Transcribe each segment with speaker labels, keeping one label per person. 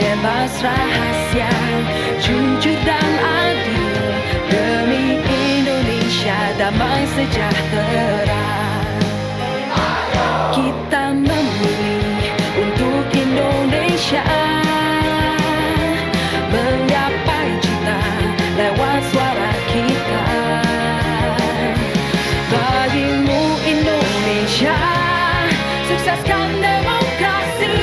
Speaker 1: bebas rahasia, jujur dan adil, demi Indonesia damai sejahtera. Kita memilih untuk Indonesia, menggapai cita lewat suara kita. Bagimu Indonesia, sukseskan demokrasi,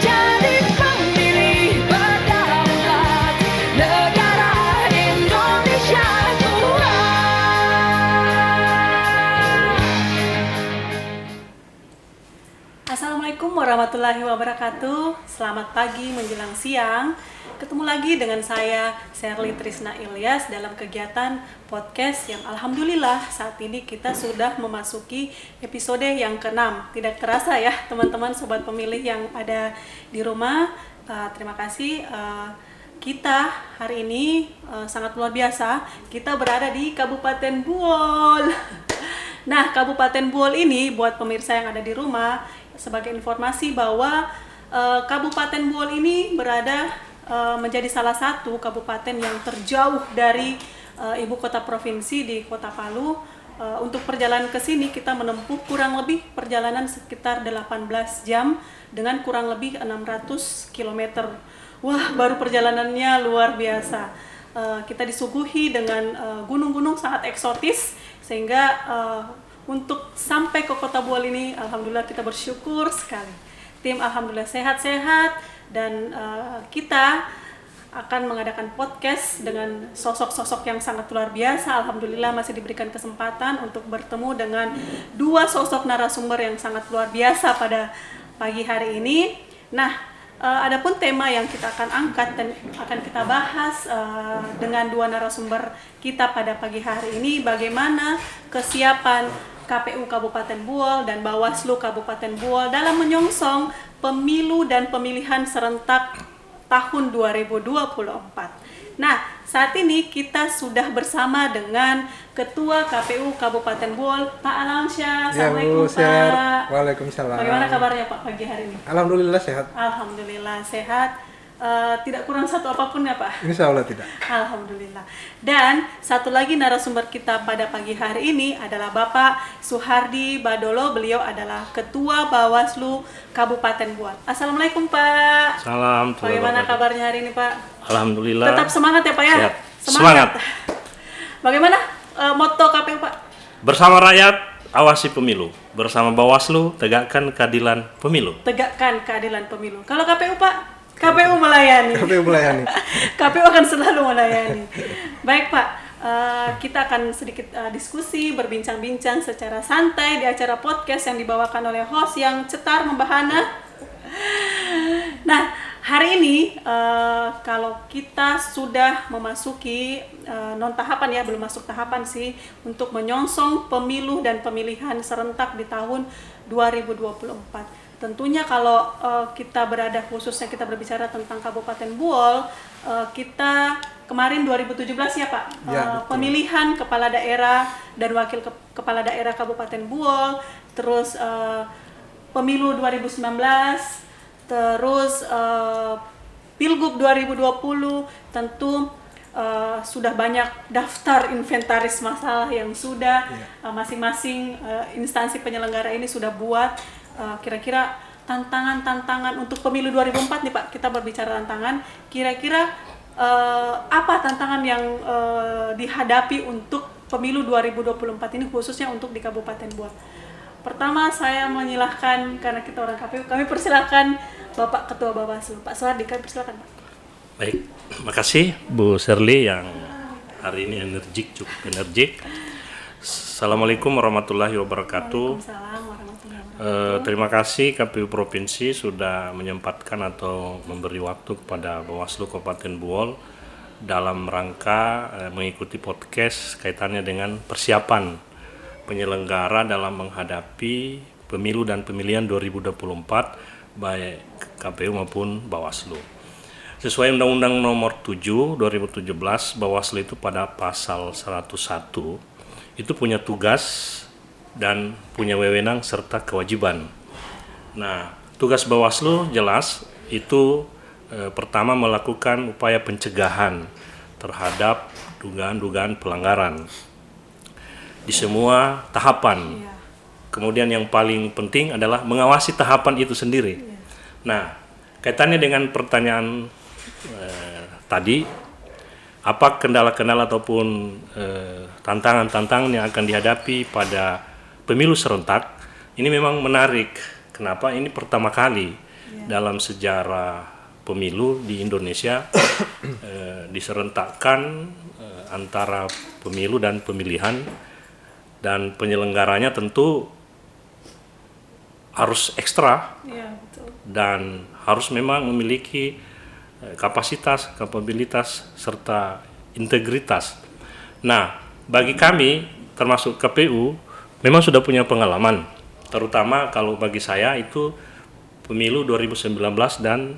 Speaker 1: jadi pemilih berdaulat, negara Indonesia
Speaker 2: Assalamualaikum warahmatullahi wabarakatuh. Selamat pagi menjelang siang. Ketemu lagi dengan saya, Sherly Trisna Ilyas, dalam kegiatan podcast yang alhamdulillah saat ini kita sudah memasuki episode yang ke-6. Tidak terasa ya teman-teman sobat pemilih yang ada di rumah. Terima kasih. Kita hari ini sangat luar biasa. Kita berada di Kabupaten Buol. Nah, Kabupaten Buol ini buat pemirsa yang ada di rumah, sebagai informasi bahwa Kabupaten Buol ini berada menjadi salah satu kabupaten yang terjauh dari ibu kota provinsi di Kota Palu. Untuk perjalanan ke sini kita menempuh kurang lebih perjalanan sekitar 18 jam dengan kurang lebih 600 km. Wah, baru perjalanannya luar biasa. Kita disuguhi dengan gunung-gunung sangat eksotis, sehingga untuk sampai ke Kota Buol ini alhamdulillah kita bersyukur sekali. Tim alhamdulillah sehat-sehat, dan kita akan mengadakan podcast dengan sosok-sosok yang sangat luar biasa. Alhamdulillah masih diberikan kesempatan untuk bertemu dengan dua sosok narasumber yang sangat luar biasa pada pagi hari ini. Nah, adapun tema yang kita akan angkat dan akan kita bahas dengan dua narasumber kita pada pagi hari ini, bagaimana kesiapan KPU Kabupaten Buol dan Bawaslu Kabupaten Buol dalam menyongsong pemilu dan pemilihan serentak tahun 2024. Nah, saat ini kita sudah bersama dengan Ketua KPU Kabupaten Buol, Pak Alamsyah. Assalamualaikum, Pak.
Speaker 3: Waalaikumsalam.
Speaker 2: Bagaimana kabarnya Pak pagi hari ini?
Speaker 3: Alhamdulillah sehat.
Speaker 2: Alhamdulillah sehat. Tidak kurang satu apapun ya Pak?
Speaker 3: Insya Allah tidak.
Speaker 2: Alhamdulillah. Dan satu lagi narasumber kita pada pagi hari ini adalah Bapak Suhardi Badolo. Beliau adalah Ketua Bawaslu Kabupaten Buol. Assalamualaikum Pak.
Speaker 4: Salam.
Speaker 2: Bagaimana kabarnya hari ini Pak?
Speaker 4: Alhamdulillah.
Speaker 2: Tetap semangat ya Pak ya?
Speaker 4: Siap. Semangat.
Speaker 2: Bagaimana motto KPU Pak?
Speaker 4: Bersama rakyat, awasi pemilu. Bersama Bawaslu, tegakkan keadilan pemilu.
Speaker 2: Tegakkan keadilan pemilu. Kalau KPU Pak? KPU melayani.
Speaker 3: KPU melayani.
Speaker 2: KPU akan selalu melayani. Baik Pak, kita akan sedikit diskusi, berbincang-bincang secara santai di acara podcast yang dibawakan oleh host yang cetar membahana. Nah, hari ini kalau kita sudah memasuki non tahapan ya, belum masuk tahapan sih, untuk menyongsong pemilu dan pemilihan serentak di tahun 2024. Tentunya kalau kita berada, khususnya kita berbicara tentang Kabupaten Buol, kita kemarin 2017 ya Pak,
Speaker 3: ya,
Speaker 2: pemilihan kepala daerah dan wakil kepala daerah Kabupaten Buol, terus pemilu 2019, terus Pilgub 2020, tentu sudah banyak daftar inventaris masalah yang sudah masing-masing instansi penyelenggara ini sudah buat. Kira-kira tantangan-tantangan untuk pemilu 2004 nih Pak, kita berbicara tantangan, kira-kira apa tantangan yang dihadapi untuk pemilu 2024 ini khususnya untuk di Kabupaten Buol? Pertama saya menyilahkan, karena kita orang KPU, kami persilakan Bapak Ketua Bawaslu, Pak Suhardi, kami persilakan Pak.
Speaker 4: Baik, makasih Bu Sherly yang hari ini cukup energik. Assalamualaikum warahmatullahi wabarakatuh.
Speaker 2: Waalaikumsalam warahmatullahi wabarakatuh.
Speaker 4: Terima kasih KPU Provinsi sudah menyempatkan atau memberi waktu kepada Bawaslu Kabupaten Buol dalam rangka mengikuti podcast kaitannya dengan persiapan penyelenggara dalam menghadapi pemilu dan pemilihan 2024 baik KPU maupun Bawaslu. Sesuai Undang-Undang Nomor 7 2017, Bawaslu itu pada pasal 101 itu punya tugas dan punya wewenang serta kewajiban. Nah, tugas Bawaslu jelas itu pertama melakukan upaya pencegahan terhadap dugaan-dugaan pelanggaran di semua tahapan.
Speaker 2: Iya.
Speaker 4: Kemudian yang paling penting adalah mengawasi tahapan itu sendiri. Nah, kaitannya dengan pertanyaan tadi, apa kendala-kendala ataupun tantangan-tantangan yang akan dihadapi pada pemilu serentak, ini memang menarik. Kenapa? Ini pertama kali dalam sejarah pemilu di Indonesia diserentakkan antara pemilu dan pemilihan, dan penyelenggaranya tentu harus ekstra
Speaker 2: Iya, betul.
Speaker 4: dan harus memang memiliki kapasitas, kapabilitas, serta integritas. Nah, bagi kami, termasuk KPU, memang sudah punya pengalaman, terutama kalau bagi saya itu pemilu 2019 dan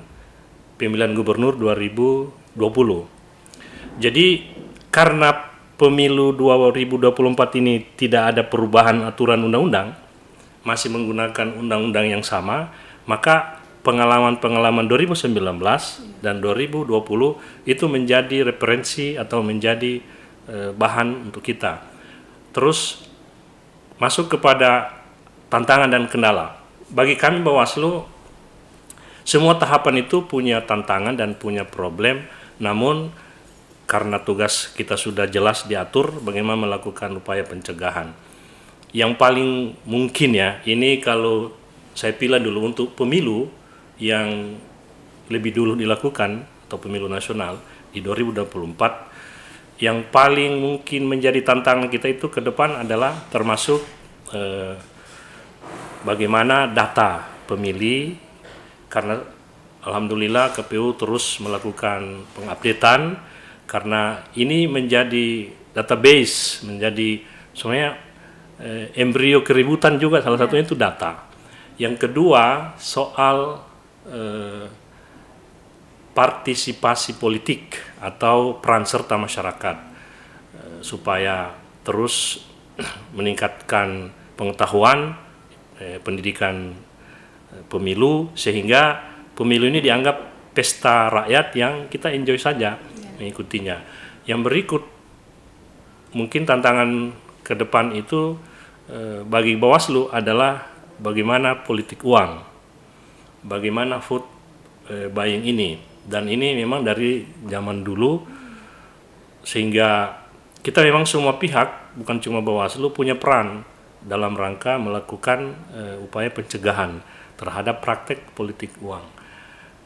Speaker 4: pemilihan gubernur 2020. Jadi, karena pemilu 2024 ini tidak ada perubahan aturan undang-undang, masih menggunakan undang-undang yang sama, maka pengalaman-pengalaman 2019 dan 2020 itu menjadi referensi atau menjadi bahan untuk kita. Terus masuk kepada tantangan dan kendala. Bagi kami Bawaslu, semua tahapan itu punya tantangan dan punya problem, namun karena tugas kita sudah jelas diatur bagaimana melakukan upaya pencegahan. Yang paling mungkin ya, ini kalau saya pilih dulu untuk pemilu yang lebih dulu dilakukan atau pemilu nasional di 2024, yang paling mungkin menjadi tantangan kita itu ke depan adalah termasuk bagaimana data pemilih, karena alhamdulillah KPU terus melakukan pengupdatean, karena ini menjadi database, menjadi sebenarnya embrio keributan juga, salah satunya itu data. Yang kedua soal partisipasi politik atau peran serta masyarakat, supaya terus meningkatkan pengetahuan pendidikan pemilu, sehingga pemilu ini dianggap pesta rakyat yang kita enjoy saja mengikutinya. Yang berikut mungkin tantangan ke depan itu bagi Bawaslu adalah bagaimana politik uang, bagaimana vote buying ini, dan ini memang dari zaman dulu, sehingga kita memang semua pihak, bukan cuma Bawaslu, punya peran dalam rangka melakukan upaya pencegahan terhadap praktek politik uang.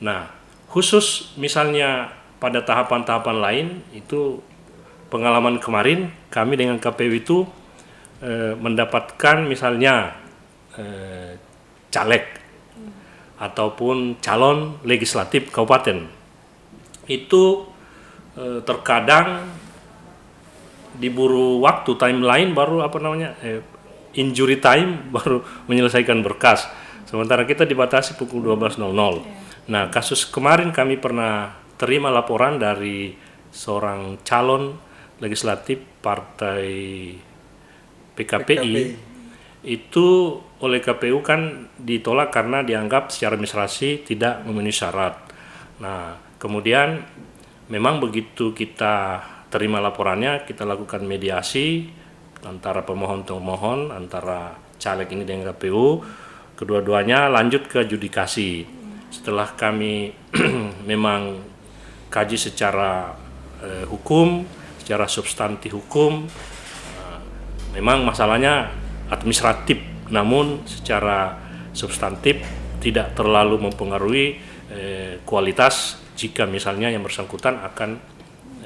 Speaker 4: Nah, khusus misalnya pada tahapan-tahapan lain, itu pengalaman kemarin kami dengan KPU itu mendapatkan misalnya caleg ataupun calon legislatif kabupaten itu terkadang diburu waktu, timeline baru injury time baru menyelesaikan berkas, sementara kita dibatasi pukul 12.00. Nah, kasus kemarin kami pernah terima laporan dari seorang calon legislatif partai PKPI. Itu oleh KPU kan ditolak karena dianggap secara administrasi tidak memenuhi syarat. Nah, kemudian memang begitu kita terima laporannya, kita lakukan mediasi antara pemohon-pemohon, antara caleg ini dengan KPU, kedua-duanya lanjut ke judikasi. Setelah kami memang kaji secara hukum, secara substantif hukum, memang masalahnya administratif, namun secara substantif tidak terlalu mempengaruhi kualitas jika misalnya yang bersangkutan akan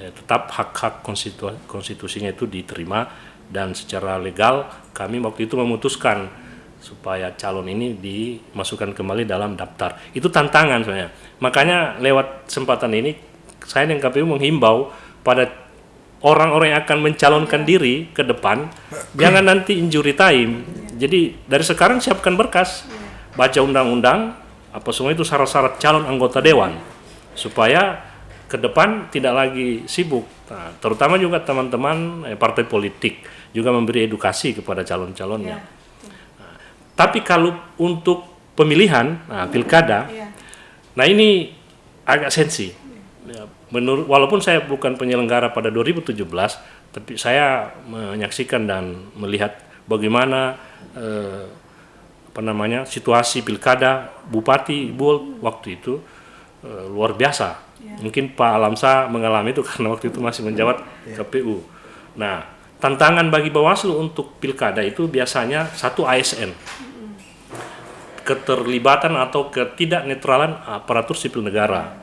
Speaker 4: tetap hak-hak konstitusinya itu diterima, dan secara legal kami waktu itu memutuskan supaya calon ini dimasukkan kembali dalam daftar. Itu tantangan sebenarnya. Makanya lewat kesempatan ini saya dan KPU menghimbau pada orang-orang yang akan mencalonkan diri ke depan, jangan nanti injury time. Jadi dari sekarang siapkan berkas, baca undang-undang, apa semua itu syarat-syarat calon anggota dewan, supaya ke depan tidak lagi sibuk. Nah, terutama juga teman-teman partai politik juga memberi edukasi kepada calon-calonnya. Nah, tapi kalau untuk pemilihan, pilkada, nah ini agak sensi. Ya, walaupun saya bukan penyelenggara pada 2017, tapi saya menyaksikan dan melihat bagaimana situasi pilkada Bupati Buol waktu itu luar biasa. Mungkin Pak Alamsa mengalami itu karena waktu itu masih menjabat KPU. Nah, tantangan bagi Bawaslu untuk pilkada itu biasanya satu ASN, keterlibatan atau ketidaknetralan aparatur sipil negara.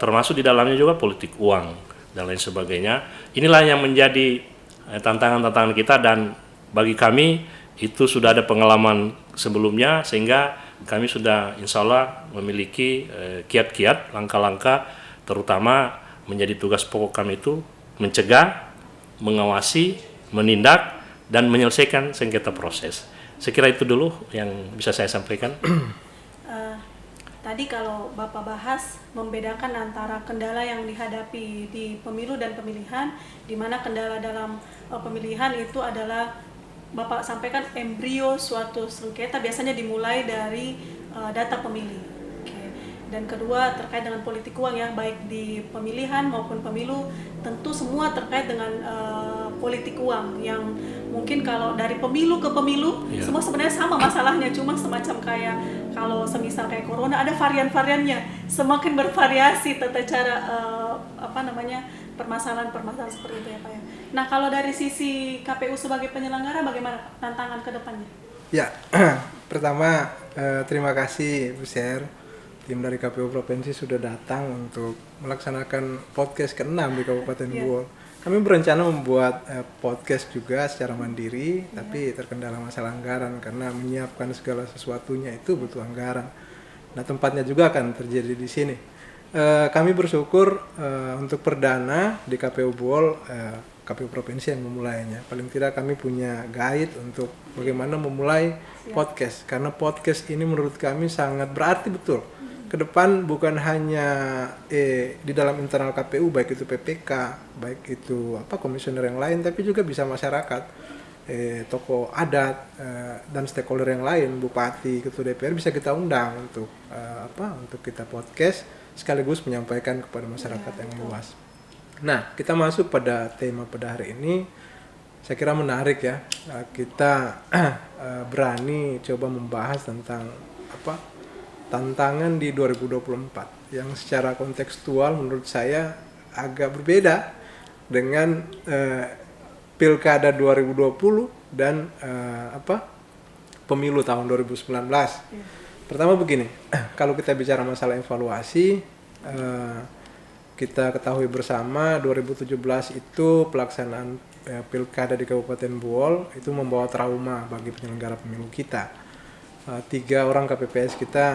Speaker 4: Termasuk di dalamnya juga politik uang dan lain sebagainya. Inilah yang menjadi tantangan-tantangan kita, dan bagi kami itu sudah ada pengalaman sebelumnya, sehingga kami sudah insya Allah memiliki kiat-kiat, langkah-langkah, terutama menjadi tugas pokok kami itu mencegah, mengawasi, menindak, dan menyelesaikan sengketa proses. Sekira itu dulu yang bisa saya sampaikan.
Speaker 2: Tadi kalau Bapak bahas membedakan antara kendala yang dihadapi di pemilu dan pemilihan, di mana kendala dalam pemilihan itu adalah Bapak sampaikan embrio suatu sengketa biasanya dimulai dari data pemilih. Dan kedua terkait dengan politik uang ya, baik di pemilihan maupun pemilu, tentu semua terkait dengan politik uang yang mungkin kalau dari pemilu ke pemilu semua sebenarnya sama masalahnya, cuma semacam kayak kalau semisal kayak corona ada varian-variannya, semakin bervariasi tata cara permasalahan-permasalahan seperti itu ya Pak ya. Nah kalau dari sisi KPU sebagai penyelenggara bagaimana tantangan ke depannya?
Speaker 3: Ya, pertama terima kasih Bu Sher. Tim dari KPU Provinsi sudah datang untuk melaksanakan podcast ke-6 di Kabupaten Buol. Kami berencana membuat podcast juga secara mandiri, tapi terkendala masalah anggaran karena menyiapkan segala sesuatunya itu butuh anggaran. Nah, tempatnya juga akan terjadi di sini. Kami bersyukur untuk perdana di KPU Buol, KPU Provinsi yang memulainya. Paling tidak kami punya guide untuk bagaimana memulai podcast, karena podcast ini menurut kami sangat berarti betul. Ke depan bukan hanya di dalam internal KPU, baik itu PPK, baik itu komisioner yang lain, tapi juga bisa masyarakat, tokoh adat dan stakeholder yang lain, bupati, ketua DPR bisa kita undang untuk untuk kita podcast sekaligus menyampaikan kepada masyarakat yang luas. Nah, kita masuk pada tema pada hari ini. Saya kira menarik ya. Kita berani coba membahas tentang tantangan di 2024 yang secara kontekstual menurut saya agak berbeda dengan pilkada 2020 dan pemilu tahun 2019. Pertama begini, kalau kita bicara masalah evaluasi, kita ketahui bersama 2017 itu pelaksanaan pilkada di Kabupaten Buol itu membawa trauma bagi penyelenggara pemilu kita. 3 orang KPPS kita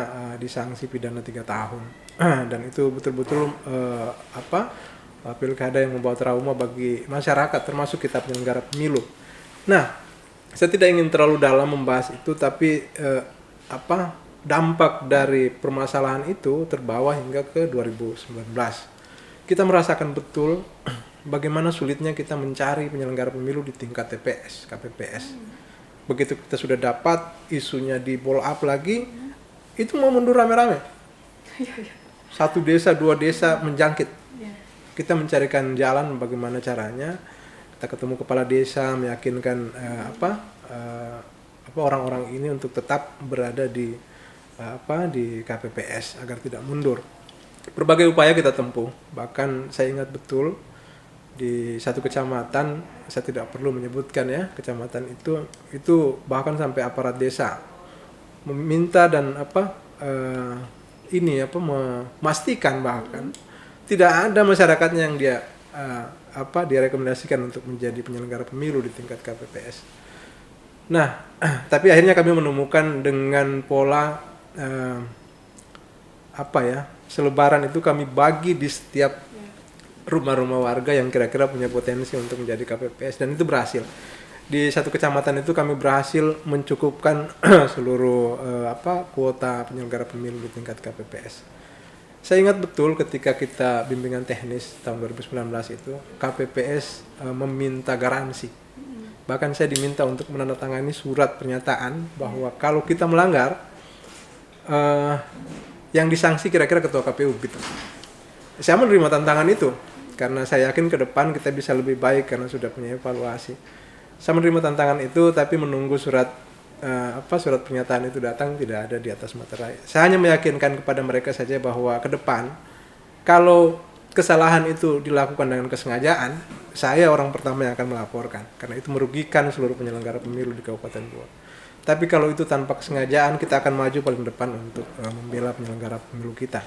Speaker 3: disanksi pidana 3 tahun dan itu betul-betul pilkada yang membawa trauma bagi masyarakat termasuk kita penyelenggara pemilu. Nah, saya tidak ingin terlalu dalam membahas itu, tapi dampak dari permasalahan itu terbawa hingga ke 2019. Kita merasakan betul bagaimana sulitnya kita mencari penyelenggara pemilu di tingkat TPS, KPPS. Begitu kita sudah dapat isunya di blow up lagi, itu mau mundur rame-rame. 1 desa, 2 desa menjangkit. Kita mencarikan jalan bagaimana caranya. Kita ketemu kepala desa, meyakinkan orang-orang ini untuk tetap berada di KPPS agar tidak mundur. Berbagai upaya kita tempuh. Bahkan saya ingat betul di satu kecamatan, saya tidak perlu menyebutkan ya, kecamatan itu bahkan sampai aparat desa meminta dan memastikan bahkan tidak ada masyarakatnya yang dia direkomendasikan untuk menjadi penyelenggara pemilu di tingkat KPPS. Nah, tapi akhirnya kami menemukan dengan pola selebaran itu kami bagi di setiap rumah-rumah warga yang kira-kira punya potensi untuk menjadi KPPS, dan itu berhasil. Di satu kecamatan itu kami berhasil mencukupkan seluruh kuota penyelenggara pemilu di tingkat KPPS. Saya ingat betul ketika kita bimbingan teknis tahun 2019 itu, KPPS meminta garansi. Bahkan saya diminta untuk menandatangani surat pernyataan bahwa kalau kita melanggar, yang disanksi kira-kira ketua KPU gitu. Saya menerima tantangan itu karena saya yakin ke depan kita bisa lebih baik karena sudah punya evaluasi. Saya menerima tantangan itu tapi menunggu surat pernyataan itu datang tidak ada di atas materai. Saya hanya meyakinkan kepada mereka saja bahwa ke depan kalau kesalahan itu dilakukan dengan kesengajaan, saya orang pertama yang akan melaporkan karena itu merugikan seluruh penyelenggara pemilu di Kabupaten Buol. Tapi kalau itu tanpa kesengajaan, kita akan maju paling depan untuk membela penyelenggara pemilu kita.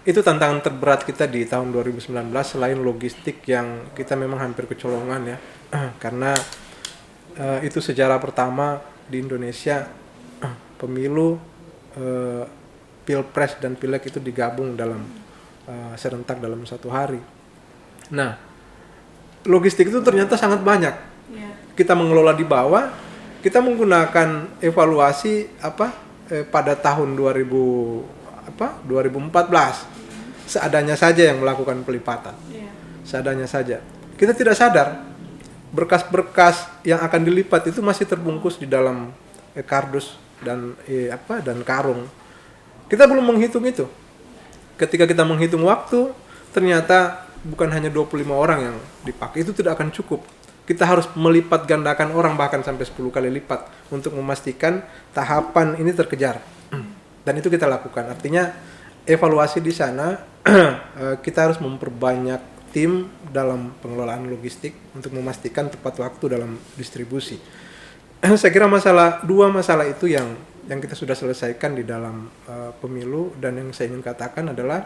Speaker 3: Itu tantangan terberat kita di tahun 2019 selain logistik yang kita memang hampir kecolongan ya. Karena itu sejarah pertama di Indonesia pemilu, pilpres dan pileg itu digabung dalam serentak dalam satu hari. Nah, logistik itu ternyata sangat banyak. Kita mengelola di bawah, kita menggunakan evaluasi pada tahun 2014 seadanya saja yang melakukan pelipatan. Seadanya saja. Kita tidak sadar berkas-berkas yang akan dilipat itu masih terbungkus di dalam kardus dan karung. Kita belum menghitung itu. Ketika kita menghitung waktu, ternyata bukan hanya 25 orang yang dipakai, itu tidak akan cukup. Kita harus melipat gandakan orang bahkan sampai 10 kali lipat untuk memastikan tahapan ini terkejar. Dan itu kita lakukan. Artinya evaluasi di sana kita harus memperbanyak tim dalam pengelolaan logistik untuk memastikan tepat waktu dalam distribusi. Saya kira dua masalah itu yang kita sudah selesaikan di dalam pemilu, dan yang saya ingin katakan adalah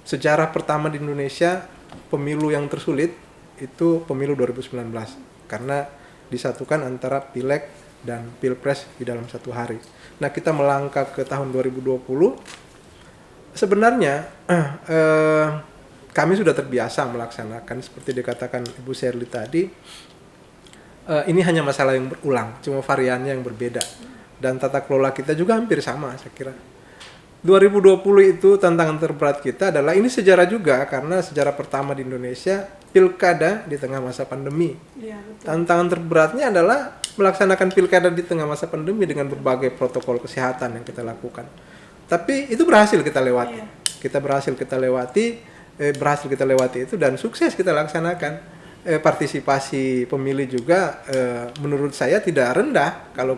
Speaker 3: sejarah pertama di Indonesia pemilu yang tersulit itu pemilu 2019 karena disatukan antara pileg dan pilpres di dalam satu hari. Nah, kita melangkah ke tahun 2020. Sebenarnya kami sudah terbiasa melaksanakan seperti dikatakan Ibu Sherly tadi. Ini hanya masalah yang berulang, cuma variannya yang berbeda. Dan tata kelola kita juga hampir sama, saya kira. 2020 itu tantangan terberat kita adalah ini sejarah juga karena sejarah pertama di Indonesia pilkada di tengah masa pandemi.
Speaker 2: Iya, betul.
Speaker 3: Tantangan terberatnya adalah melaksanakan pilkada di tengah masa pandemi dengan berbagai protokol kesehatan yang kita lakukan. Tapi itu berhasil kita lewati.
Speaker 2: Iya.
Speaker 3: Kita berhasil kita lewati itu dan sukses kita laksanakan. Partisipasi pemilih juga menurut saya tidak rendah kalau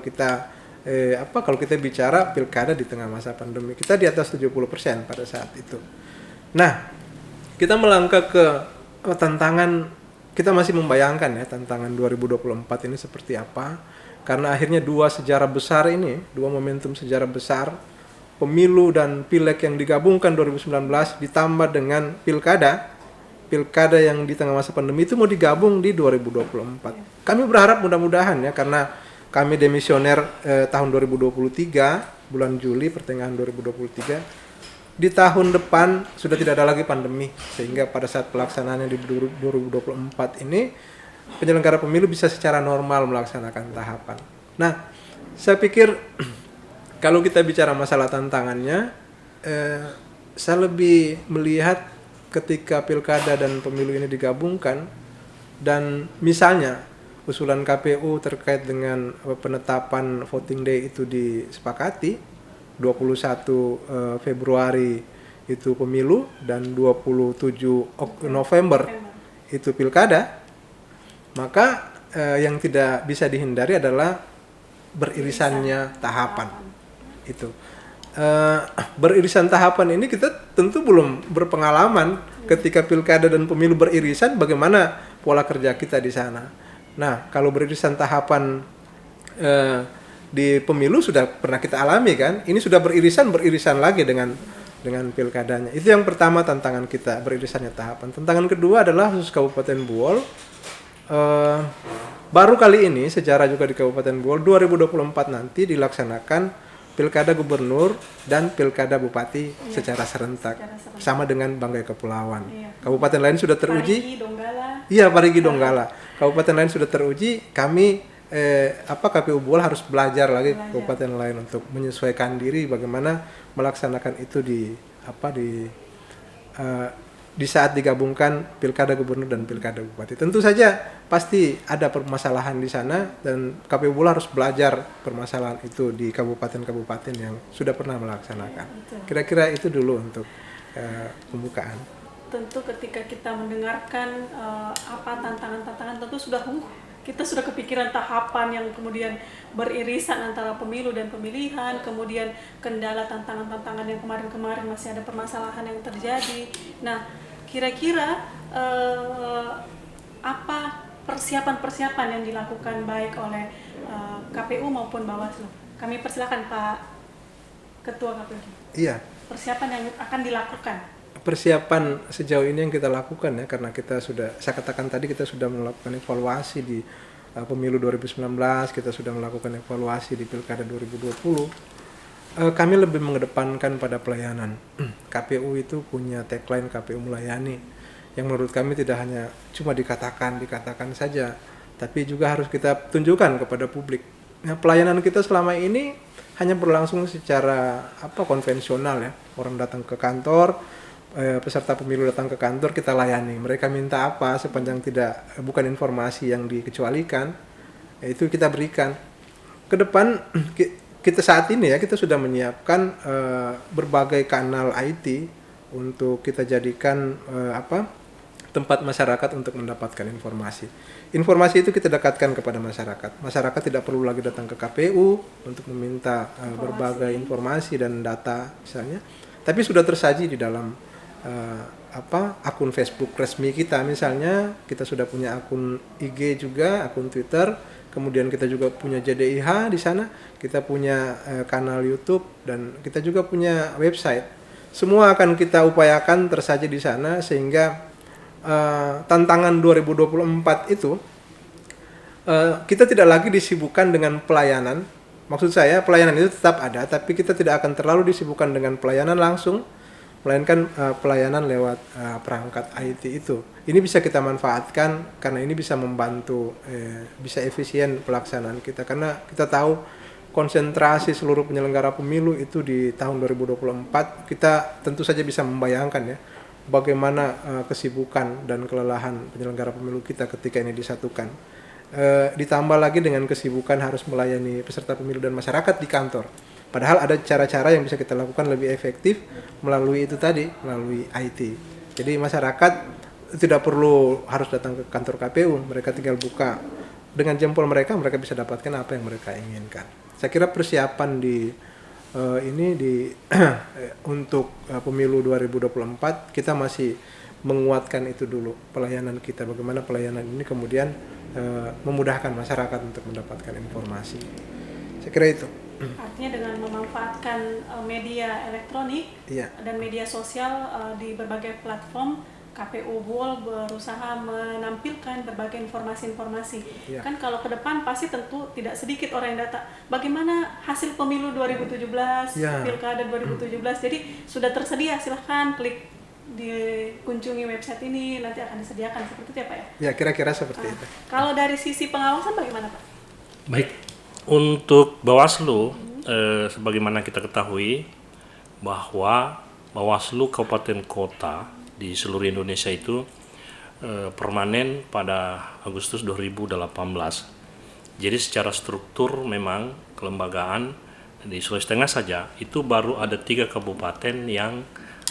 Speaker 3: kita bicara pilkada di tengah masa pandemi. Kita di atas 70% pada saat itu. Nah, kita melangkah ke tantangan, kita masih membayangkan ya tantangan 2024 ini seperti apa. Karena akhirnya dua momentum sejarah besar, pemilu dan pileg yang digabungkan 2019 ditambah dengan pilkada yang di tengah masa pandemi itu mau digabung di 2024. Kami berharap mudah-mudahan ya, karena kami demisioner tahun 2023, bulan Juli, pertengahan 2023. Di tahun depan sudah tidak ada lagi pandemi, sehingga pada saat pelaksanaannya di 2024 ini, penyelenggara pemilu bisa secara normal melaksanakan tahapan. Nah, saya pikir kalau kita bicara masalah tantangannya, saya lebih melihat ketika pilkada dan pemilu ini digabungkan, dan misalnya usulan KPU terkait dengan penetapan voting day itu disepakati 21 Februari itu pemilu dan 27 November itu pilkada, maka yang tidak bisa dihindari adalah beririsannya tahapan itu. Beririsan tahapan ini kita tentu belum berpengalaman. Ketika pilkada dan pemilu beririsan, bagaimana pola kerja kita di sana. Nah, kalau beririsan tahapan di pemilu sudah pernah kita alami kan, ini sudah beririsan lagi dengan pilkadanya. Itu yang pertama tantangan kita, beririsannya tahapan. Tantangan kedua adalah khusus Kabupaten Buol. Baru kali ini sejarah juga di Kabupaten Buol 2024 nanti dilaksanakan pilkada gubernur dan pilkada bupati secara serentak, sama dengan Banggai Kepulauan. Kabupaten lain sudah teruji. Parigi Donggala. Kabupaten lain sudah teruji. Kami KPU Buol harus belajar lagi kabupaten lain untuk menyesuaikan diri bagaimana melaksanakan itu di saat digabungkan pilkada gubernur dan pilkada bupati. Tentu saja pasti ada permasalahan di sana dan KPU Bola harus belajar permasalahan itu di kabupaten-kabupaten yang sudah pernah melaksanakan. Kira-kira itu dulu untuk pembukaan.
Speaker 2: Tentu ketika kita mendengarkan apa tantangan-tantangan, tentu kita sudah kepikiran tahapan yang kemudian beririsan antara pemilu dan pemilihan, kemudian kendala tantangan-tantangan yang kemarin-kemarin masih ada permasalahan yang terjadi. Nah, kira-kira apa persiapan-persiapan yang dilakukan baik oleh KPU maupun Bawaslu? Kami persilakan Pak Ketua KPU.
Speaker 3: Iya.
Speaker 2: Persiapan yang akan dilakukan.
Speaker 3: Persiapan sejauh ini yang kita lakukan ya, karena kita sudah, saya katakan tadi kita sudah melakukan evaluasi di pemilu 2019, kita sudah melakukan evaluasi di pilkada 2020. Kami lebih mengedepankan pada pelayanan. KPU itu punya tagline KPU melayani, yang menurut kami tidak hanya cuma dikatakan saja, tapi juga harus kita tunjukkan kepada publik. Nah, pelayanan kita selama ini hanya berlangsung secara konvensional ya. Orang datang ke kantor, peserta pemilu datang ke kantor, kita layani. Mereka minta apa, sepanjang bukan informasi yang dikecualikan, itu kita berikan. Ke depan kita saat ini ya, kita sudah menyiapkan berbagai kanal IT untuk kita jadikan tempat masyarakat untuk mendapatkan informasi. Informasi itu kita dekatkan kepada masyarakat. Masyarakat tidak perlu lagi datang ke KPU untuk meminta berbagai informasi dan data misalnya, tapi sudah tersaji di dalam akun Facebook resmi kita. Misalnya kita sudah punya akun IG juga, akun Twitter, kemudian kita juga punya JDIH di sana, kita punya kanal YouTube, dan kita juga punya website. Semua akan kita upayakan tersaji di sana sehingga tantangan 2024 itu kita tidak lagi disibukkan dengan pelayanan. Maksud saya pelayanan itu tetap ada, tapi kita tidak akan terlalu disibukkan dengan pelayanan langsung, melainkan pelayanan lewat perangkat IT itu. Ini bisa kita manfaatkan karena ini bisa membantu, bisa efisien pelaksanaan kita, karena kita tahu konsentrasi seluruh penyelenggara pemilu itu di tahun 2024. Kita tentu saja bisa membayangkan ya bagaimana kesibukan dan kelelahan penyelenggara pemilu kita ketika ini disatukan. Ditambah lagi dengan kesibukan harus melayani peserta pemilu dan masyarakat di kantor. Padahal ada cara-cara yang bisa kita lakukan lebih efektif melalui itu tadi, melalui IT. Jadi masyarakat tidak perlu harus datang ke kantor KPU, mereka tinggal buka dengan jempol mereka bisa dapatkan apa yang mereka inginkan. Saya kira persiapan untuk pemilu 2024 kita masih menguatkan itu dulu, pelayanan kita, bagaimana pelayanan ini kemudian memudahkan masyarakat untuk mendapatkan informasi. Saya kira itu.
Speaker 2: Artinya dengan memanfaatkan media elektronik dan media sosial di berbagai platform, KPU Bola berusaha menampilkan berbagai informasi-informasi. Kan kalau ke depan pasti tentu tidak sedikit orang yang datang. Bagaimana hasil pemilu 2017, pilkada 2017. Jadi sudah tersedia, silahkan klik dikunjungi website ini, nanti akan disediakan, seperti itu ya Pak ya?
Speaker 3: Ya, kira-kira seperti itu.
Speaker 2: Kalau dari sisi pengawasan bagaimana Pak?
Speaker 4: Baik, untuk Bawaslu, sebagaimana kita ketahui bahwa Bawaslu Kabupaten Kota di seluruh Indonesia itu permanen pada Agustus 2018. Jadi secara struktur memang kelembagaan di Sulawesi Tengah saja itu baru ada 3 kabupaten yang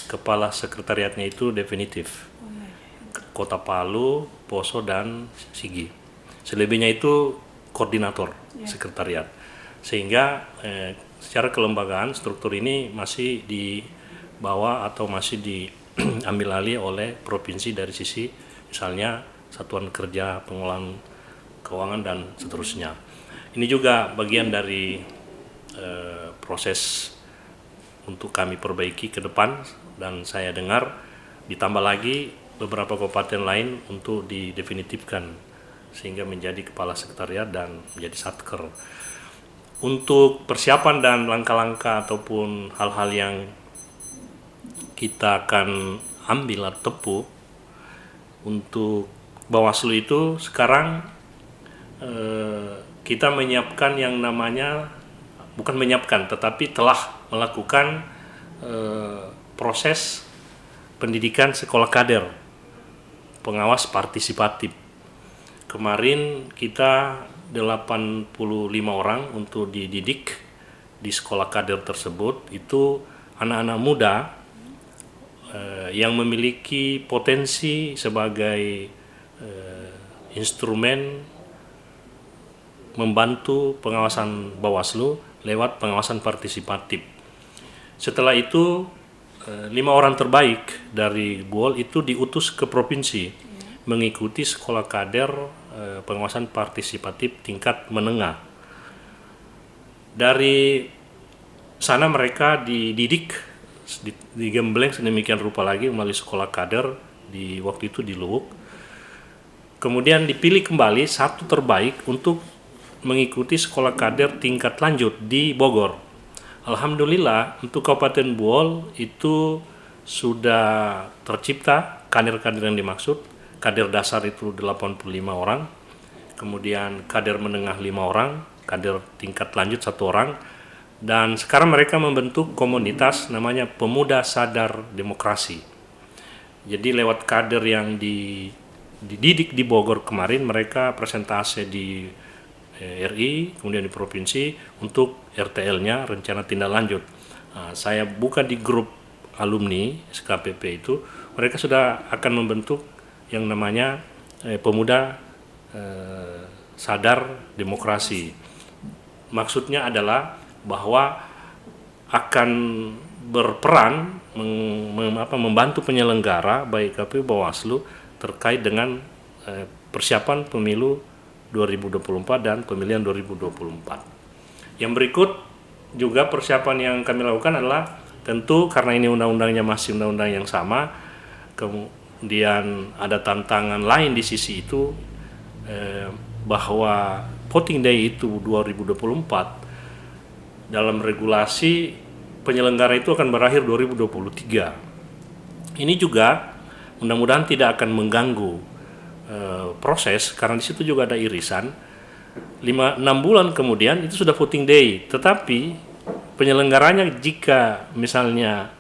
Speaker 4: kepala sekretariatnya itu definitif. Kota Palu, Poso, dan Sigi. Selebihnya itu koordinator sekretariat. Sehingga secara kelembagaan struktur ini masih dibawa atau masih diambil alih oleh provinsi dari sisi misalnya satuan kerja, pengelolaan keuangan, dan seterusnya. Ini juga bagian dari proses untuk kami perbaiki ke depan, dan saya dengar ditambah lagi beberapa kabupaten lain untuk didefinitifkan sehingga menjadi kepala sekretariat dan menjadi satker. Untuk persiapan dan langkah-langkah ataupun hal-hal yang kita akan ambil atau tempuh untuk Bawaslu itu sekarang kita menyiapkan yang namanya, bukan menyiapkan tetapi telah melakukan proses pendidikan sekolah kader, pengawas partisipatif. Kemarin kita 85 orang untuk dididik di sekolah kader tersebut. Itu anak-anak muda yang memiliki potensi sebagai instrumen membantu pengawasan Bawaslu lewat pengawasan partisipatif. Setelah itu 5 orang terbaik dari BUOL itu diutus ke provinsi mengikuti sekolah kader pengawasan partisipatif tingkat menengah. Dari sana mereka dididik, digembleng sedemikian rupa lagi melalui sekolah kader di waktu itu di Luwuk. Kemudian dipilih kembali 1 terbaik untuk mengikuti sekolah kader tingkat lanjut di Bogor. Alhamdulillah untuk Kabupaten BUOL itu sudah tercipta kader-kader yang dimaksud. Kader dasar itu 85 orang, kemudian kader menengah 5 orang, kader tingkat lanjut 1 orang, dan sekarang mereka membentuk komunitas namanya Pemuda Sadar Demokrasi. Jadi lewat kader yang dididik di Bogor kemarin, mereka presentase di RI, kemudian di provinsi untuk RTL-nya, rencana tindak lanjut. Saya buka di grup alumni SKPP itu, mereka sudah akan membentuk yang namanya Pemuda Sadar Demokrasi. Maksudnya adalah bahwa akan berperan membantu penyelenggara baik KPU Bawaslu terkait dengan persiapan pemilu 2024 dan pemilihan 2024. Yang berikut juga persiapan yang kami lakukan adalah tentu karena ini undang-undangnya masih undang-undang yang sama, kemudian ada tantangan lain di sisi itu bahwa voting day itu 2024 dalam regulasi penyelenggara itu akan berakhir 2023. Ini juga mudah-mudahan tidak akan mengganggu proses karena di situ juga ada irisan. 5-6 bulan kemudian itu sudah voting day, tetapi penyelenggaranya jika misalnya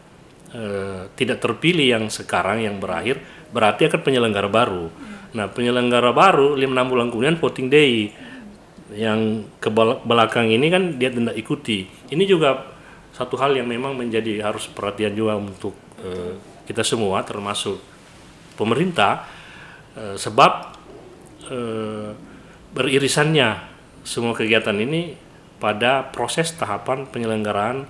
Speaker 4: tidak terpilih yang sekarang yang berakhir, berarti akan penyelenggara baru. Nah, penyelenggara baru 5-6 bulan kemudian voting day yang ke belakang ini kan dia tidak ikuti. Ini juga satu hal yang memang menjadi harus perhatian juga untuk kita semua termasuk pemerintah, sebab beririsannya semua kegiatan ini pada proses tahapan penyelenggaraan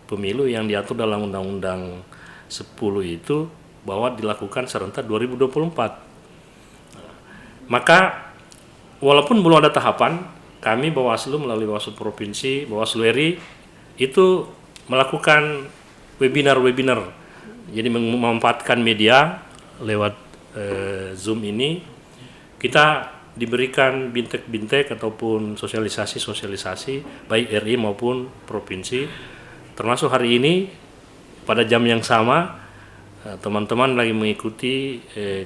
Speaker 4: pemilu yang diatur dalam Undang-Undang 10 itu bahwa dilakukan serentak 2024. Maka walaupun belum ada tahapan, kami Bawaslu melalui Bawaslu Provinsi, Bawaslu RI itu melakukan webinar-webinar. Jadi memanfaatkan media lewat Zoom ini, kita diberikan bintek-bintek ataupun sosialisasi baik RI maupun provinsi. Termasuk hari ini pada jam yang sama teman-teman lagi mengikuti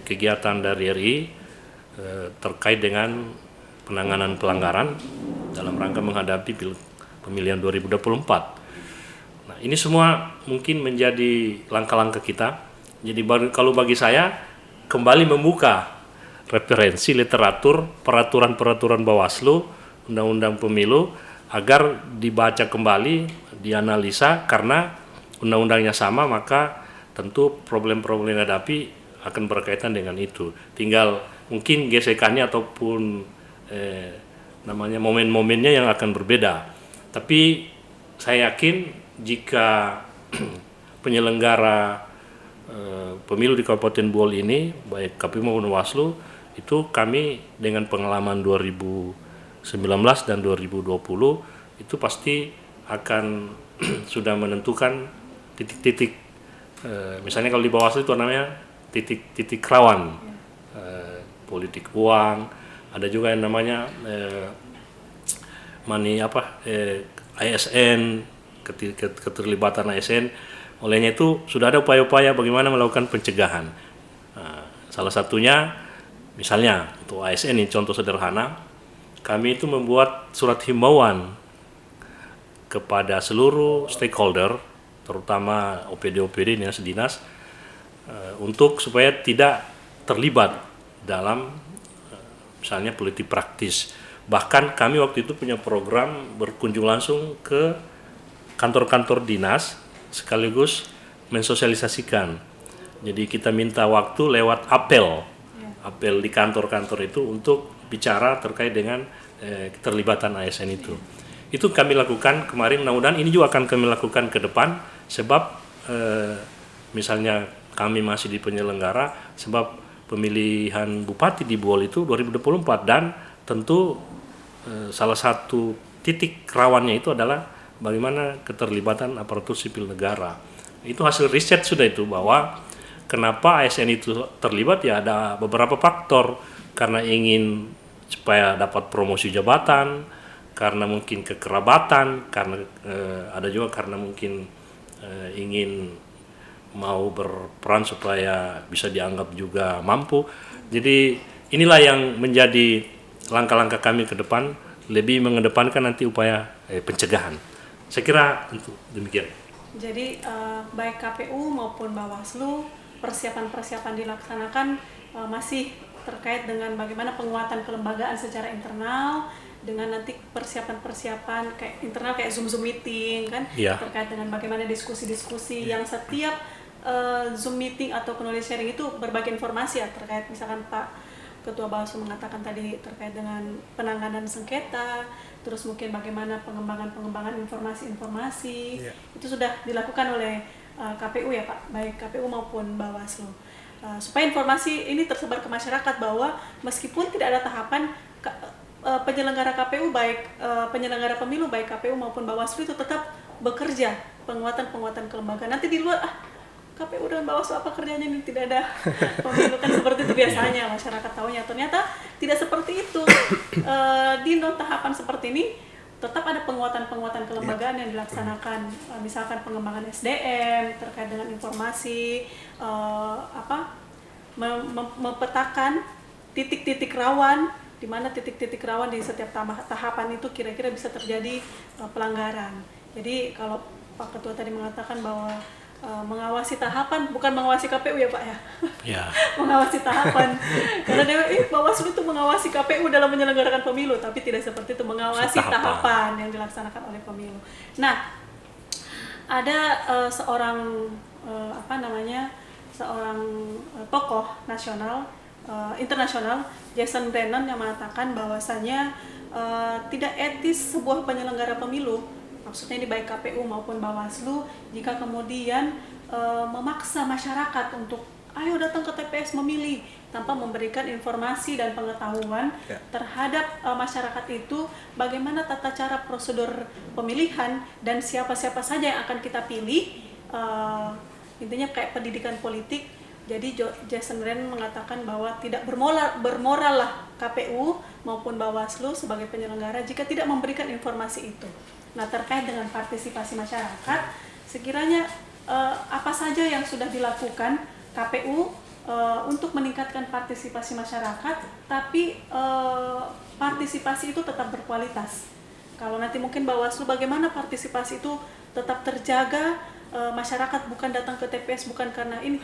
Speaker 4: kegiatan dari RI terkait dengan penanganan pelanggaran dalam rangka menghadapi pemilihan 2024. Nah, ini semua mungkin menjadi langkah-langkah kita. Jadi kalau bagi saya kembali membuka referensi literatur peraturan-peraturan Bawaslu, undang-undang pemilu agar dibaca kembali, dianalisa, karena undang-undangnya sama maka tentu problem-problem yang hadapi akan berkaitan dengan itu. Tinggal mungkin gesekannya ataupun namanya momen-momennya yang akan berbeda. Tapi saya yakin jika penyelenggara pemilu di Kabupaten BUOL ini baik KPU maupun Bawaslu itu kami dengan pengalaman 2019 dan 2020 itu pasti akan sudah menentukan titik-titik misalnya kalau di Bawaslu itu namanya titik-titik rawan politik uang, ada juga yang namanya ASN, keterlibatan ASN. Olehnya itu sudah ada upaya-upaya bagaimana melakukan pencegahan. Salah satunya misalnya untuk ASN ini contoh sederhana, kami itu membuat surat himbauan kepada seluruh stakeholder, terutama OPD-OPD dinas-dinas, untuk supaya tidak terlibat dalam misalnya politik praktis. Bahkan kami waktu itu punya program berkunjung langsung ke kantor-kantor dinas sekaligus mensosialisasikan. Jadi kita minta waktu lewat apel di kantor-kantor itu untuk bicara terkait dengan keterlibatan ASN itu. Itu kami lakukan kemarin, mudah-mudahan ini juga akan kami lakukan ke depan, sebab misalnya kami masih di penyelenggara, sebab pemilihan bupati di Bohol itu 2024, dan tentu salah satu titik rawannya itu adalah bagaimana keterlibatan aparatur sipil negara. Itu hasil riset sudah itu, bahwa kenapa ASN itu terlibat, ya ada beberapa faktor. Karena ingin supaya dapat promosi jabatan, karena mungkin kekerabatan, karena ada juga karena mungkin ingin mau berperan supaya bisa dianggap juga mampu. Jadi inilah yang menjadi langkah-langkah kami ke depan, lebih mengedepankan nanti upaya pencegahan. Saya kira untuk demikian.
Speaker 2: Jadi baik KPU maupun Bawaslu, persiapan-persiapan dilaksanakan masih terkait dengan bagaimana penguatan kelembagaan secara internal, dengan nanti persiapan-persiapan kayak internal kayak Zoom meeting kan, terkait dengan bagaimana diskusi-diskusi yang setiap Zoom meeting atau knowledge sharing itu berbagi informasi ya, terkait misalkan Pak Ketua Bawaslu mengatakan tadi terkait dengan penanganan sengketa, terus mungkin bagaimana pengembangan informasi-informasi, itu sudah dilakukan oleh KPU ya Pak, baik KPU maupun Bawaslu, supaya informasi ini tersebar ke masyarakat bahwa meskipun tidak ada tahapan penyelenggara KPU baik penyelenggara pemilu baik KPU maupun Bawaslu itu tetap bekerja penguatan kelembagaan. Nanti di luar KPU dan Bawaslu apa kerjanya, ini tidak ada pemilu kan seperti itu biasanya masyarakat tahunya. Ternyata tidak seperti itu. Di non tahapan seperti ini tetap ada penguatan kelembagaan yang dilaksanakan, misalkan pengembangan SDM terkait dengan informasi, memetakan titik-titik rawan, di mana titik-titik rawan di setiap tahapan itu kira-kira bisa terjadi pelanggaran. Jadi kalau Pak Ketua tadi mengatakan bahwa mengawasi tahapan, bukan mengawasi KPU ya Pak ya? Ya. Mengawasi tahapan. Karena Bawaslu itu mengawasi KPU dalam menyelenggarakan pemilu, tapi tidak seperti itu mengawasi tahapan yang dilaksanakan oleh pemilu. Nah, ada seorang tokoh nasional, internasional, Jason Brennan, yang mengatakan bahwasanya tidak etis sebuah penyelenggara pemilu, maksudnya di baik KPU maupun Bawaslu, jika kemudian memaksa masyarakat untuk ayo datang ke TPS memilih tanpa memberikan informasi dan pengetahuan terhadap masyarakat itu bagaimana tata cara prosedur pemilihan dan siapa-siapa saja yang akan kita pilih, intinya kayak pendidikan politik. Jadi Jason Brennan mengatakan bahwa tidak bermoral lah KPU maupun Bawaslu sebagai penyelenggara jika tidak memberikan informasi itu. Nah, terkait dengan partisipasi masyarakat, sekiranya apa saja yang sudah dilakukan KPU untuk meningkatkan partisipasi masyarakat, tapi partisipasi itu tetap berkualitas. Kalau nanti mungkin Bawaslu, bagaimana partisipasi itu tetap terjaga, masyarakat bukan datang ke TPS bukan karena ini,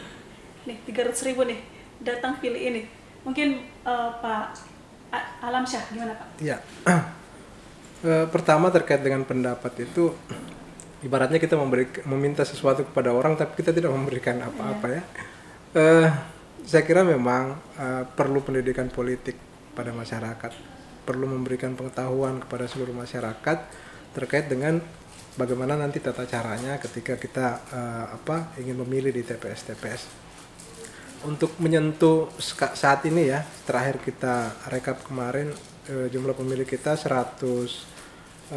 Speaker 2: nih 300.000 nih, datang pilih ini. Mungkin Pak Alamsyah, gimana Pak?
Speaker 3: Ya. Pertama terkait dengan pendapat itu, ibaratnya kita meminta sesuatu kepada orang tapi kita tidak memberikan apa-apa ya. Saya kira memang perlu pendidikan politik pada masyarakat, perlu memberikan pengetahuan kepada seluruh masyarakat terkait dengan bagaimana nanti tata caranya ketika kita ingin memilih di TPS. Untuk menyentuh saat ini ya, terakhir kita rekap kemarin, jumlah pemilih kita 100.808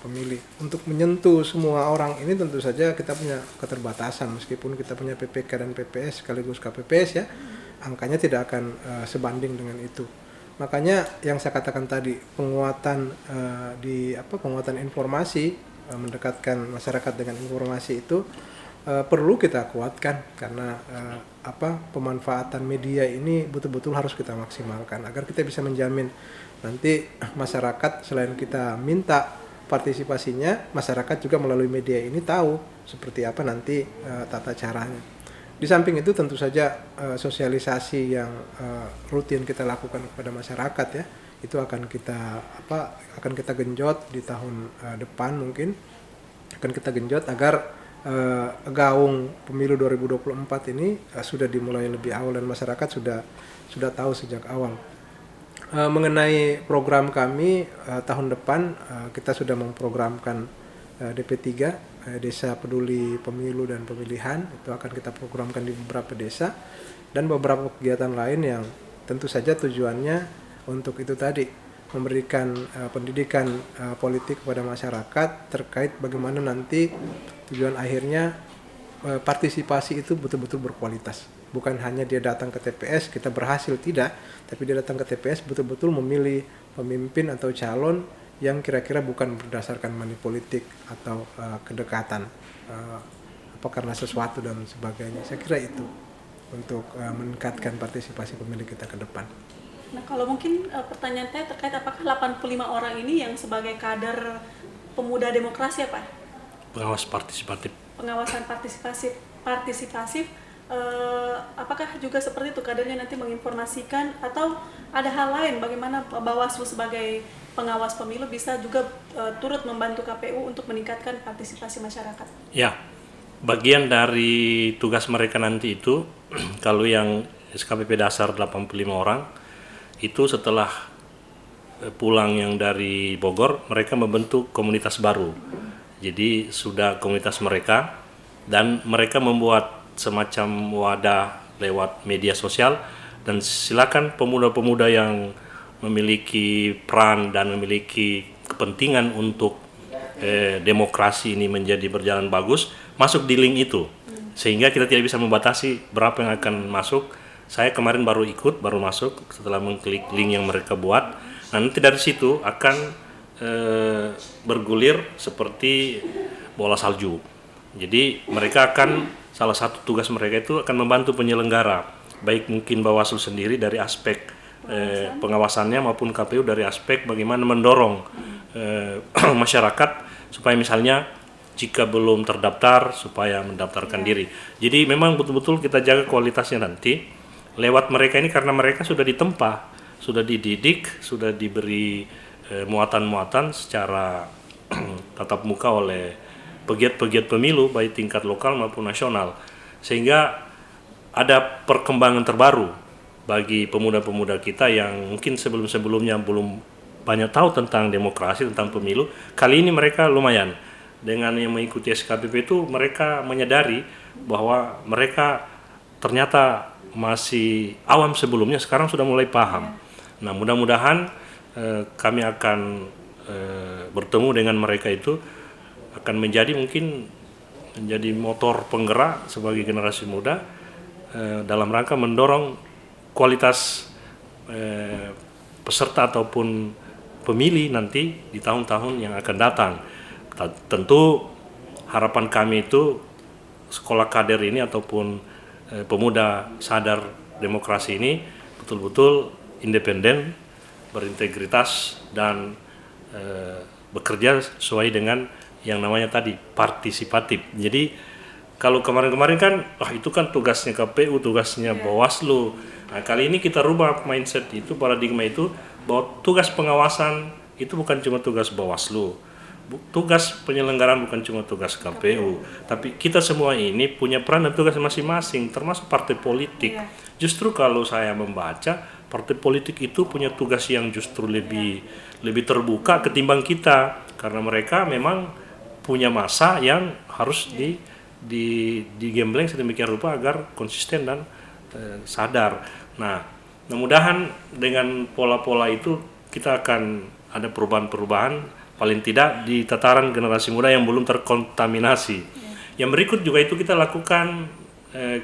Speaker 3: pemilih. Untuk menyentuh semua orang ini tentu saja kita punya keterbatasan, meskipun kita punya PPK dan PPS sekaligus KPPS ya, angkanya tidak akan sebanding dengan itu. Makanya yang saya katakan tadi, penguatan penguatan informasi, mendekatkan masyarakat dengan informasi itu perlu kita kuatkan, karena pemanfaatan media ini betul-betul harus kita maksimalkan agar kita bisa menjamin nanti masyarakat selain kita minta partisipasinya, masyarakat juga melalui media ini tahu seperti apa nanti tata caranya. Di samping itu tentu saja sosialisasi yang rutin kita lakukan kepada masyarakat ya, itu akan kita genjot di tahun depan, mungkin akan kita genjot agar gaung pemilu 2024 ini sudah dimulai lebih awal dan masyarakat sudah tahu sejak awal. Mengenai program kami tahun depan, kita sudah memprogramkan DP3, Desa Peduli Pemilu dan Pemilihan, itu akan kita programkan di beberapa desa, dan beberapa kegiatan lain yang tentu saja tujuannya untuk itu tadi, memberikan pendidikan politik kepada masyarakat terkait bagaimana nanti tujuan akhirnya partisipasi itu betul-betul berkualitas. Bukan hanya dia datang ke TPS, kita berhasil, tidak, tapi dia datang ke TPS betul-betul memilih pemimpin atau calon yang kira-kira bukan berdasarkan money politik atau kedekatan karena sesuatu dan sebagainya. Saya kira itu untuk meningkatkan partisipasi pemilih kita ke depan.
Speaker 2: Nah, kalau mungkin pertanyaan saya terkait apakah 85 orang ini yang sebagai kader pemuda demokrasi apa?
Speaker 4: Pengawas partisipatif.
Speaker 2: Pengawasan partisipasif, apakah juga seperti itu kadernya nanti menginformasikan, atau ada hal lain bagaimana Bawaslu sebagai pengawas pemilu bisa juga turut membantu KPU untuk meningkatkan partisipasi masyarakat?
Speaker 4: Ya, bagian dari tugas mereka nanti itu kalau yang SKPP dasar 85 orang itu setelah pulang yang dari Bogor, mereka membentuk komunitas baru. Jadi sudah komunitas mereka, dan mereka membuat semacam wadah lewat media sosial, dan silakan pemuda-pemuda yang memiliki peran dan memiliki kepentingan untuk demokrasi ini menjadi berjalan bagus, masuk di link itu, sehingga kita tidak bisa membatasi berapa yang akan masuk. Saya kemarin baru masuk setelah mengklik link yang mereka buat. Nanti dari situ akan bergulir seperti bola salju. Jadi mereka akan, salah satu tugas mereka itu akan membantu penyelenggara, baik mungkin Bawaslu sendiri dari aspek pengawasannya maupun KPU dari aspek bagaimana mendorong masyarakat supaya misalnya jika belum terdaftar supaya mendaftarkan diri. Jadi memang betul-betul kita jaga kualitasnya nanti lewat mereka ini, karena mereka sudah ditempa, sudah dididik, sudah diberi muatan-muatan secara tatap muka oleh pegiat-pegiat pemilu baik tingkat lokal maupun nasional, sehingga ada perkembangan terbaru bagi pemuda-pemuda kita yang mungkin sebelum-sebelumnya belum banyak tahu tentang demokrasi, tentang pemilu. Kali ini mereka lumayan, dengan yang mengikuti SKPP itu mereka menyadari bahwa mereka ternyata masih awam sebelumnya, sekarang sudah mulai paham. Nah, mudah-mudahan kami akan bertemu dengan mereka, itu akan menjadi motor penggerak sebagai generasi muda dalam rangka mendorong kualitas peserta ataupun pemilih nanti di tahun-tahun yang akan datang. Tentu harapan kami itu sekolah kader ini ataupun pemuda sadar demokrasi ini betul-betul independen, berintegritas, dan bekerja sesuai dengan yang namanya tadi partisipatif. Jadi kalau kemarin-kemarin kan itu kan tugasnya KPU, tugasnya Bawaslu. Nah, kali ini kita rubah mindset itu, paradigma itu, bahwa tugas pengawasan itu bukan cuma tugas Bawaslu. Tugas penyelenggaraan bukan cuma tugas KPU, tapi kita semua ini punya peran dan tugas masing-masing, termasuk partai politik. Justru kalau saya membaca, partai politik itu punya tugas yang justru lebih terbuka ketimbang kita, karena mereka memang punya masa yang harus digembleng sedemikian rupa agar konsisten dan sadar. Nah, mudah-mudahan dengan pola-pola itu kita akan ada perubahan-perubahan, paling tidak di tataran generasi muda yang belum terkontaminasi. Yang berikut juga itu kita lakukan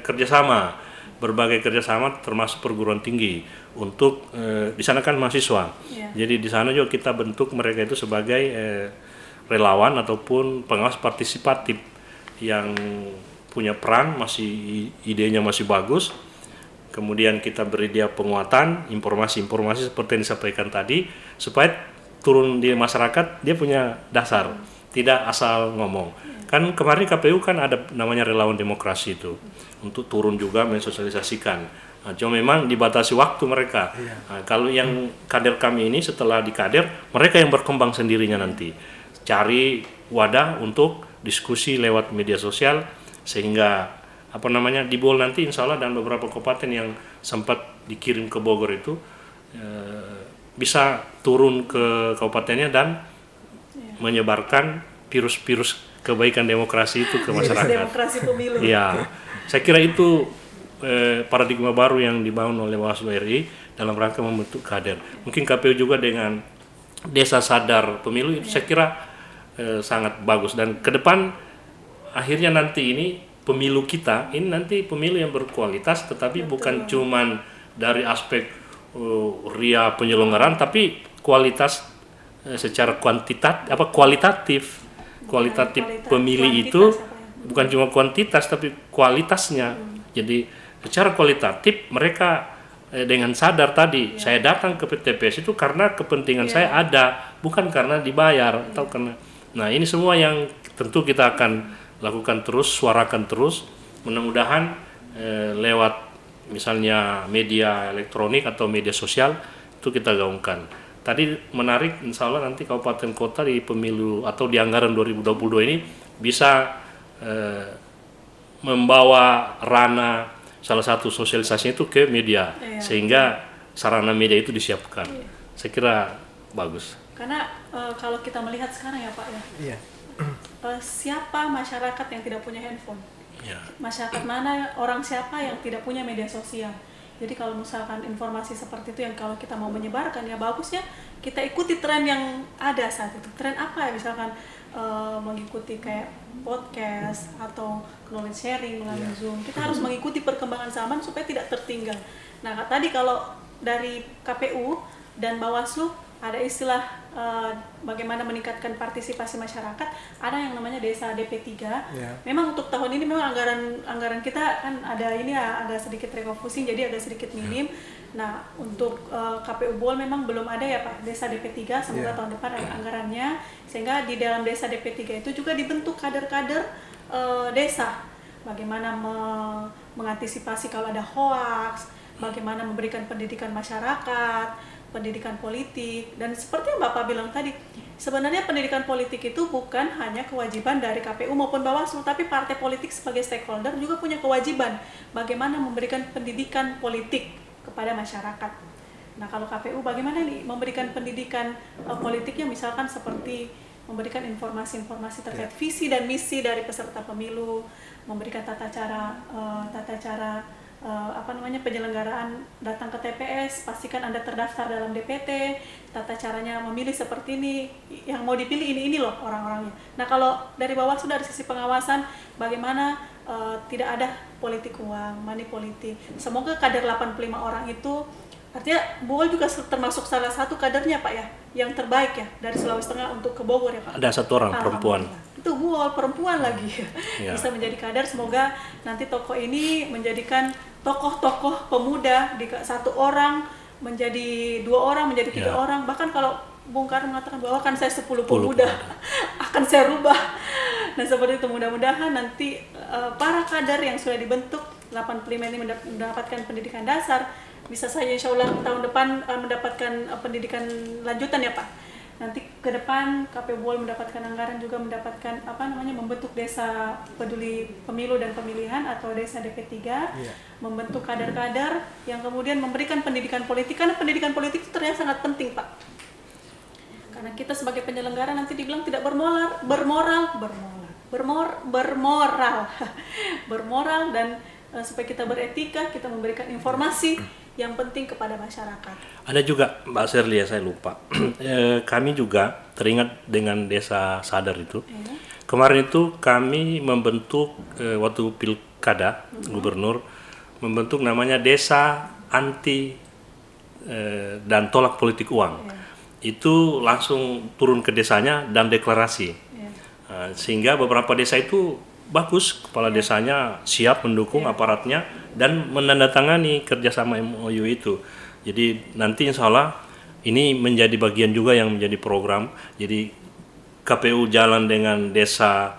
Speaker 4: kerjasama, berbagai kerjasama termasuk perguruan tinggi untuk di sana kan mahasiswa. Jadi di sana juga kita bentuk mereka itu sebagai relawan ataupun pengawas partisipatif yang punya peran, idenya masih bagus. Kemudian kita beri dia penguatan, informasi-informasi seperti yang disampaikan tadi, supaya turun di masyarakat dia punya dasar, tidak asal ngomong. Kan kemarin KPU kan ada namanya relawan demokrasi itu untuk turun juga mensosialisasikan. Nah, cuma memang dibatasi waktu mereka. Nah, kalau yang kader kami ini setelah dikader, mereka yang berkembang sendirinya nanti. Cari wadah untuk diskusi lewat media sosial sehingga di Bol nanti insya Allah dan beberapa kabupaten yang sempat dikirim ke Bogor itu bisa turun ke kabupatennya dan menyebarkan virus-virus kebaikan demokrasi itu ke masyarakat.
Speaker 2: Demokrasi pemilu.
Speaker 4: Ya, saya kira itu paradigma baru yang dibangun oleh Bawaslu RI dalam rangka membentuk kader. Mungkin KPU juga dengan desa sadar pemilu itu saya kira sangat bagus, dan ke depan akhirnya nanti ini pemilu kita ini nanti pemilu yang berkualitas, tetapi bukan cuman dari aspek ria penyelenggaraan, tapi kualitas secara kualitatif pemilih itu bukan cuma kuantitas tapi kualitasnya. Jadi secara kualitatif mereka dengan sadar tadi saya datang ke TPS itu karena kepentingan saya ada, bukan karena dibayar atau karena. Nah, ini semua yang tentu kita akan lakukan terus, suarakan terus, mudah-mudahan lewat misalnya media elektronik atau media sosial itu kita gaungkan. Tadi menarik, insya Allah nanti kabupaten kota di pemilu atau di anggaran 2022 ini bisa membawa ranah salah satu sosialisasinya itu ke media, sehingga sarana media itu disiapkan. Saya kira bagus.
Speaker 2: Karena kalau kita melihat sekarang ya Pak ya, siapa masyarakat yang tidak punya handphone? Masyarakat mana, orang siapa yang tidak punya media sosial? Jadi kalau misalkan informasi seperti itu yang kalau kita mau menyebarkan, ya bagusnya kita ikuti tren yang ada saat itu. Tren apa ya, misalkan mengikuti kayak podcast atau knowledge sharing melalui Zoom. Kita harus mengikuti perkembangan zaman supaya tidak tertinggal. Nah, tadi kalau dari KPU dan Bawaslu ada istilah bagaimana meningkatkan partisipasi masyarakat, ada yang namanya desa DP3. Memang untuk tahun ini memang anggaran kita kan ada ini ya, agak sedikit refocusing, jadi agak sedikit minim. Nah, untuk KPU Bol memang belum ada ya Pak desa DP3, semoga tahun depan ada anggarannya, sehingga di dalam desa DP3 itu juga dibentuk kader-kader desa, bagaimana mengantisipasi kalau ada hoaks, bagaimana memberikan pendidikan masyarakat, pendidikan politik. Dan seperti yang Bapak bilang tadi, sebenarnya pendidikan politik itu bukan hanya kewajiban dari KPU maupun Bawaslu, tapi partai politik sebagai stakeholder juga punya kewajiban bagaimana memberikan pendidikan politik kepada masyarakat. Nah, kalau KPU bagaimana nih memberikan pendidikan politiknya, misalkan seperti memberikan informasi-informasi terkait visi dan misi dari peserta pemilu, memberikan tata cara penyelenggaraan datang ke TPS, pastikan Anda terdaftar dalam DPT, tata caranya memilih seperti ini, yang mau dipilih ini loh orang-orangnya. Nah, kalau dari Bawaslu dari sisi pengawasan, bagaimana tidak ada politik uang, money politik. Semoga kader 85 orang itu, artinya Bol juga termasuk salah satu kadernya Pak ya, yang terbaik ya dari Sulawesi Tengah untuk ke Bogor ya Pak.
Speaker 4: Ada satu orang perempuan.
Speaker 2: Itu Bol perempuan lagi bisa menjadi kader. Semoga nanti tokoh ini menjadikan tokoh-tokoh pemuda, di satu orang menjadi 2 orang, menjadi 3 orang. Bahkan kalau Bung Karno mengatakan bahwa kan saya 10 pemuda akan saya rubah. Nah, seperti itu, mudah-mudahan nanti para kader yang sudah dibentuk 85 ini mendapatkan pendidikan dasar, bisa saja insya Allah tahun depan mendapatkan pendidikan lanjutan ya Pak. Nanti ke depan KPU Bol mendapatkan anggaran, juga mendapatkan membentuk desa peduli pemilu dan pemilihan atau desa DP3, membentuk kader-kader yang kemudian memberikan pendidikan politik, karena pendidikan politik itu ternyata sangat penting Pak. Karena kita sebagai penyelenggara nanti dibilang tidak bermoral dan supaya kita beretika, kita memberikan informasi yang penting kepada masyarakat.
Speaker 4: Ada juga Mbak Sherly, saya lupa. Kami juga teringat dengan desa sadar itu. Kemarin itu kami membentuk waktu pilkada gubernur, membentuk namanya desa anti dan tolak politik uang. Itu langsung turun ke desanya dan deklarasi. Sehingga beberapa desa itu bagus, kepala desanya siap mendukung aparatnya dan menandatangani kerjasama MOU itu. Jadi nanti insya Allah ini menjadi bagian juga yang menjadi program. Jadi KPU jalan dengan desa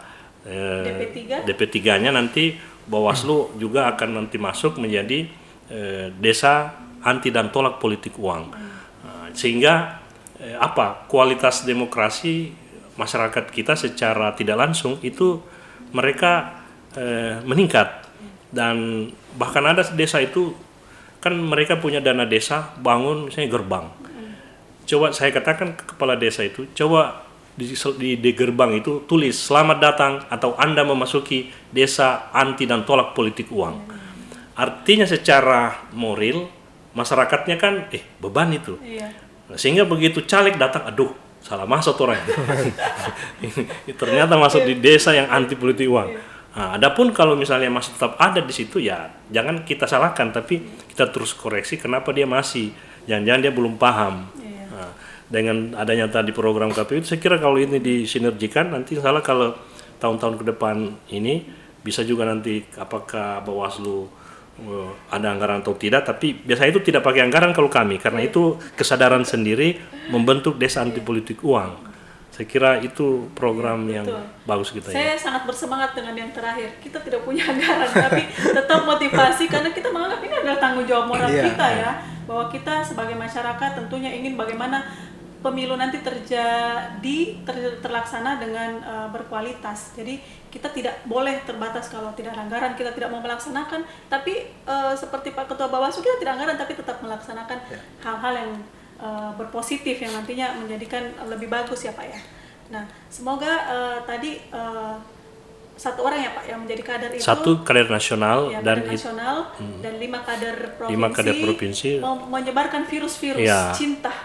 Speaker 4: DP3-nya, nanti Bawaslu juga akan nanti masuk menjadi desa anti dan tolak politik uang. Sehingga kualitas demokrasi masyarakat kita secara tidak langsung itu mereka meningkat. Dan bahkan ada desa itu kan mereka punya dana desa bangun misalnya gerbang. Coba saya katakan ke kepala desa itu, coba di gerbang itu tulis selamat datang atau Anda memasuki desa anti dan tolak politik uang. Artinya secara moral masyarakatnya kan beban itu. Sehingga begitu caleg datang, aduh salah masuk orang. Ternyata masuk di desa yang anti politik uang. Nah, adapun kalau misalnya masih tetap ada di situ, ya jangan kita salahkan, tapi kita terus koreksi kenapa dia masih. Jangan-jangan dia belum paham. Nah, dengan adanya tadi program KPU itu, saya kira kalau ini disinergikan, nanti salah kalau tahun-tahun ke depan ini bisa juga nanti apakah Bawaslu ada anggaran atau tidak, tapi biasanya itu tidak pakai anggaran kalau kami, karena itu kesadaran sendiri membentuk desa anti politik uang. Saya kira itu program yang bagus kita.
Speaker 2: Saya sangat bersemangat dengan yang terakhir. Kita tidak punya anggaran, tapi tetap motivasi karena kita menganggap ini adalah tanggung jawab moral kita ya, bahwa kita sebagai masyarakat tentunya ingin bagaimana pemilu nanti terlaksana dengan berkualitas. Jadi kita tidak boleh terbatas kalau tidak ada anggaran, kita tidak mau melaksanakan. Tapi seperti Pak Ketua Bawaslu, kita tidak anggaran tapi tetap melaksanakan hal-hal yang berpositif yang nantinya menjadikan lebih bagus ya Pak ya. Nah semoga tadi satu orang ya Pak yang menjadi kader itu,
Speaker 4: satu kader nasional
Speaker 2: ya,
Speaker 4: dan
Speaker 2: kader nasional dan 5 kader provinsi,
Speaker 4: 5 kader provinsi
Speaker 2: menyebarkan virus-virus cinta.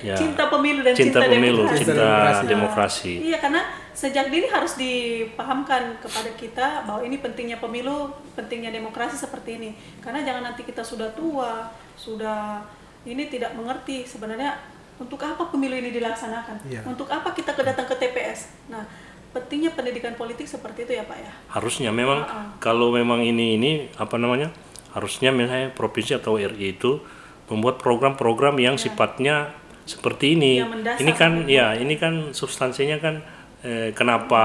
Speaker 4: Ya.
Speaker 2: Cinta pemilu dan cinta
Speaker 4: pemilu,
Speaker 2: demokrasi.
Speaker 4: cinta demokrasi.
Speaker 2: Iya, karena sejak dini harus dipahamkan kepada kita bahwa ini pentingnya pemilu, pentingnya demokrasi seperti ini. Karena jangan nanti kita sudah tua, sudah ini tidak mengerti sebenarnya untuk apa pemilu ini dilaksanakan, untuk apa kita datang ke TPS. Nah, pentingnya pendidikan politik seperti itu ya Pak ya. Harusnya memang
Speaker 4: kalau memang ini harusnya misalnya provinsi atau RI itu membuat program-program yang sifatnya seperti ini. Ini kan substansinya kan kenapa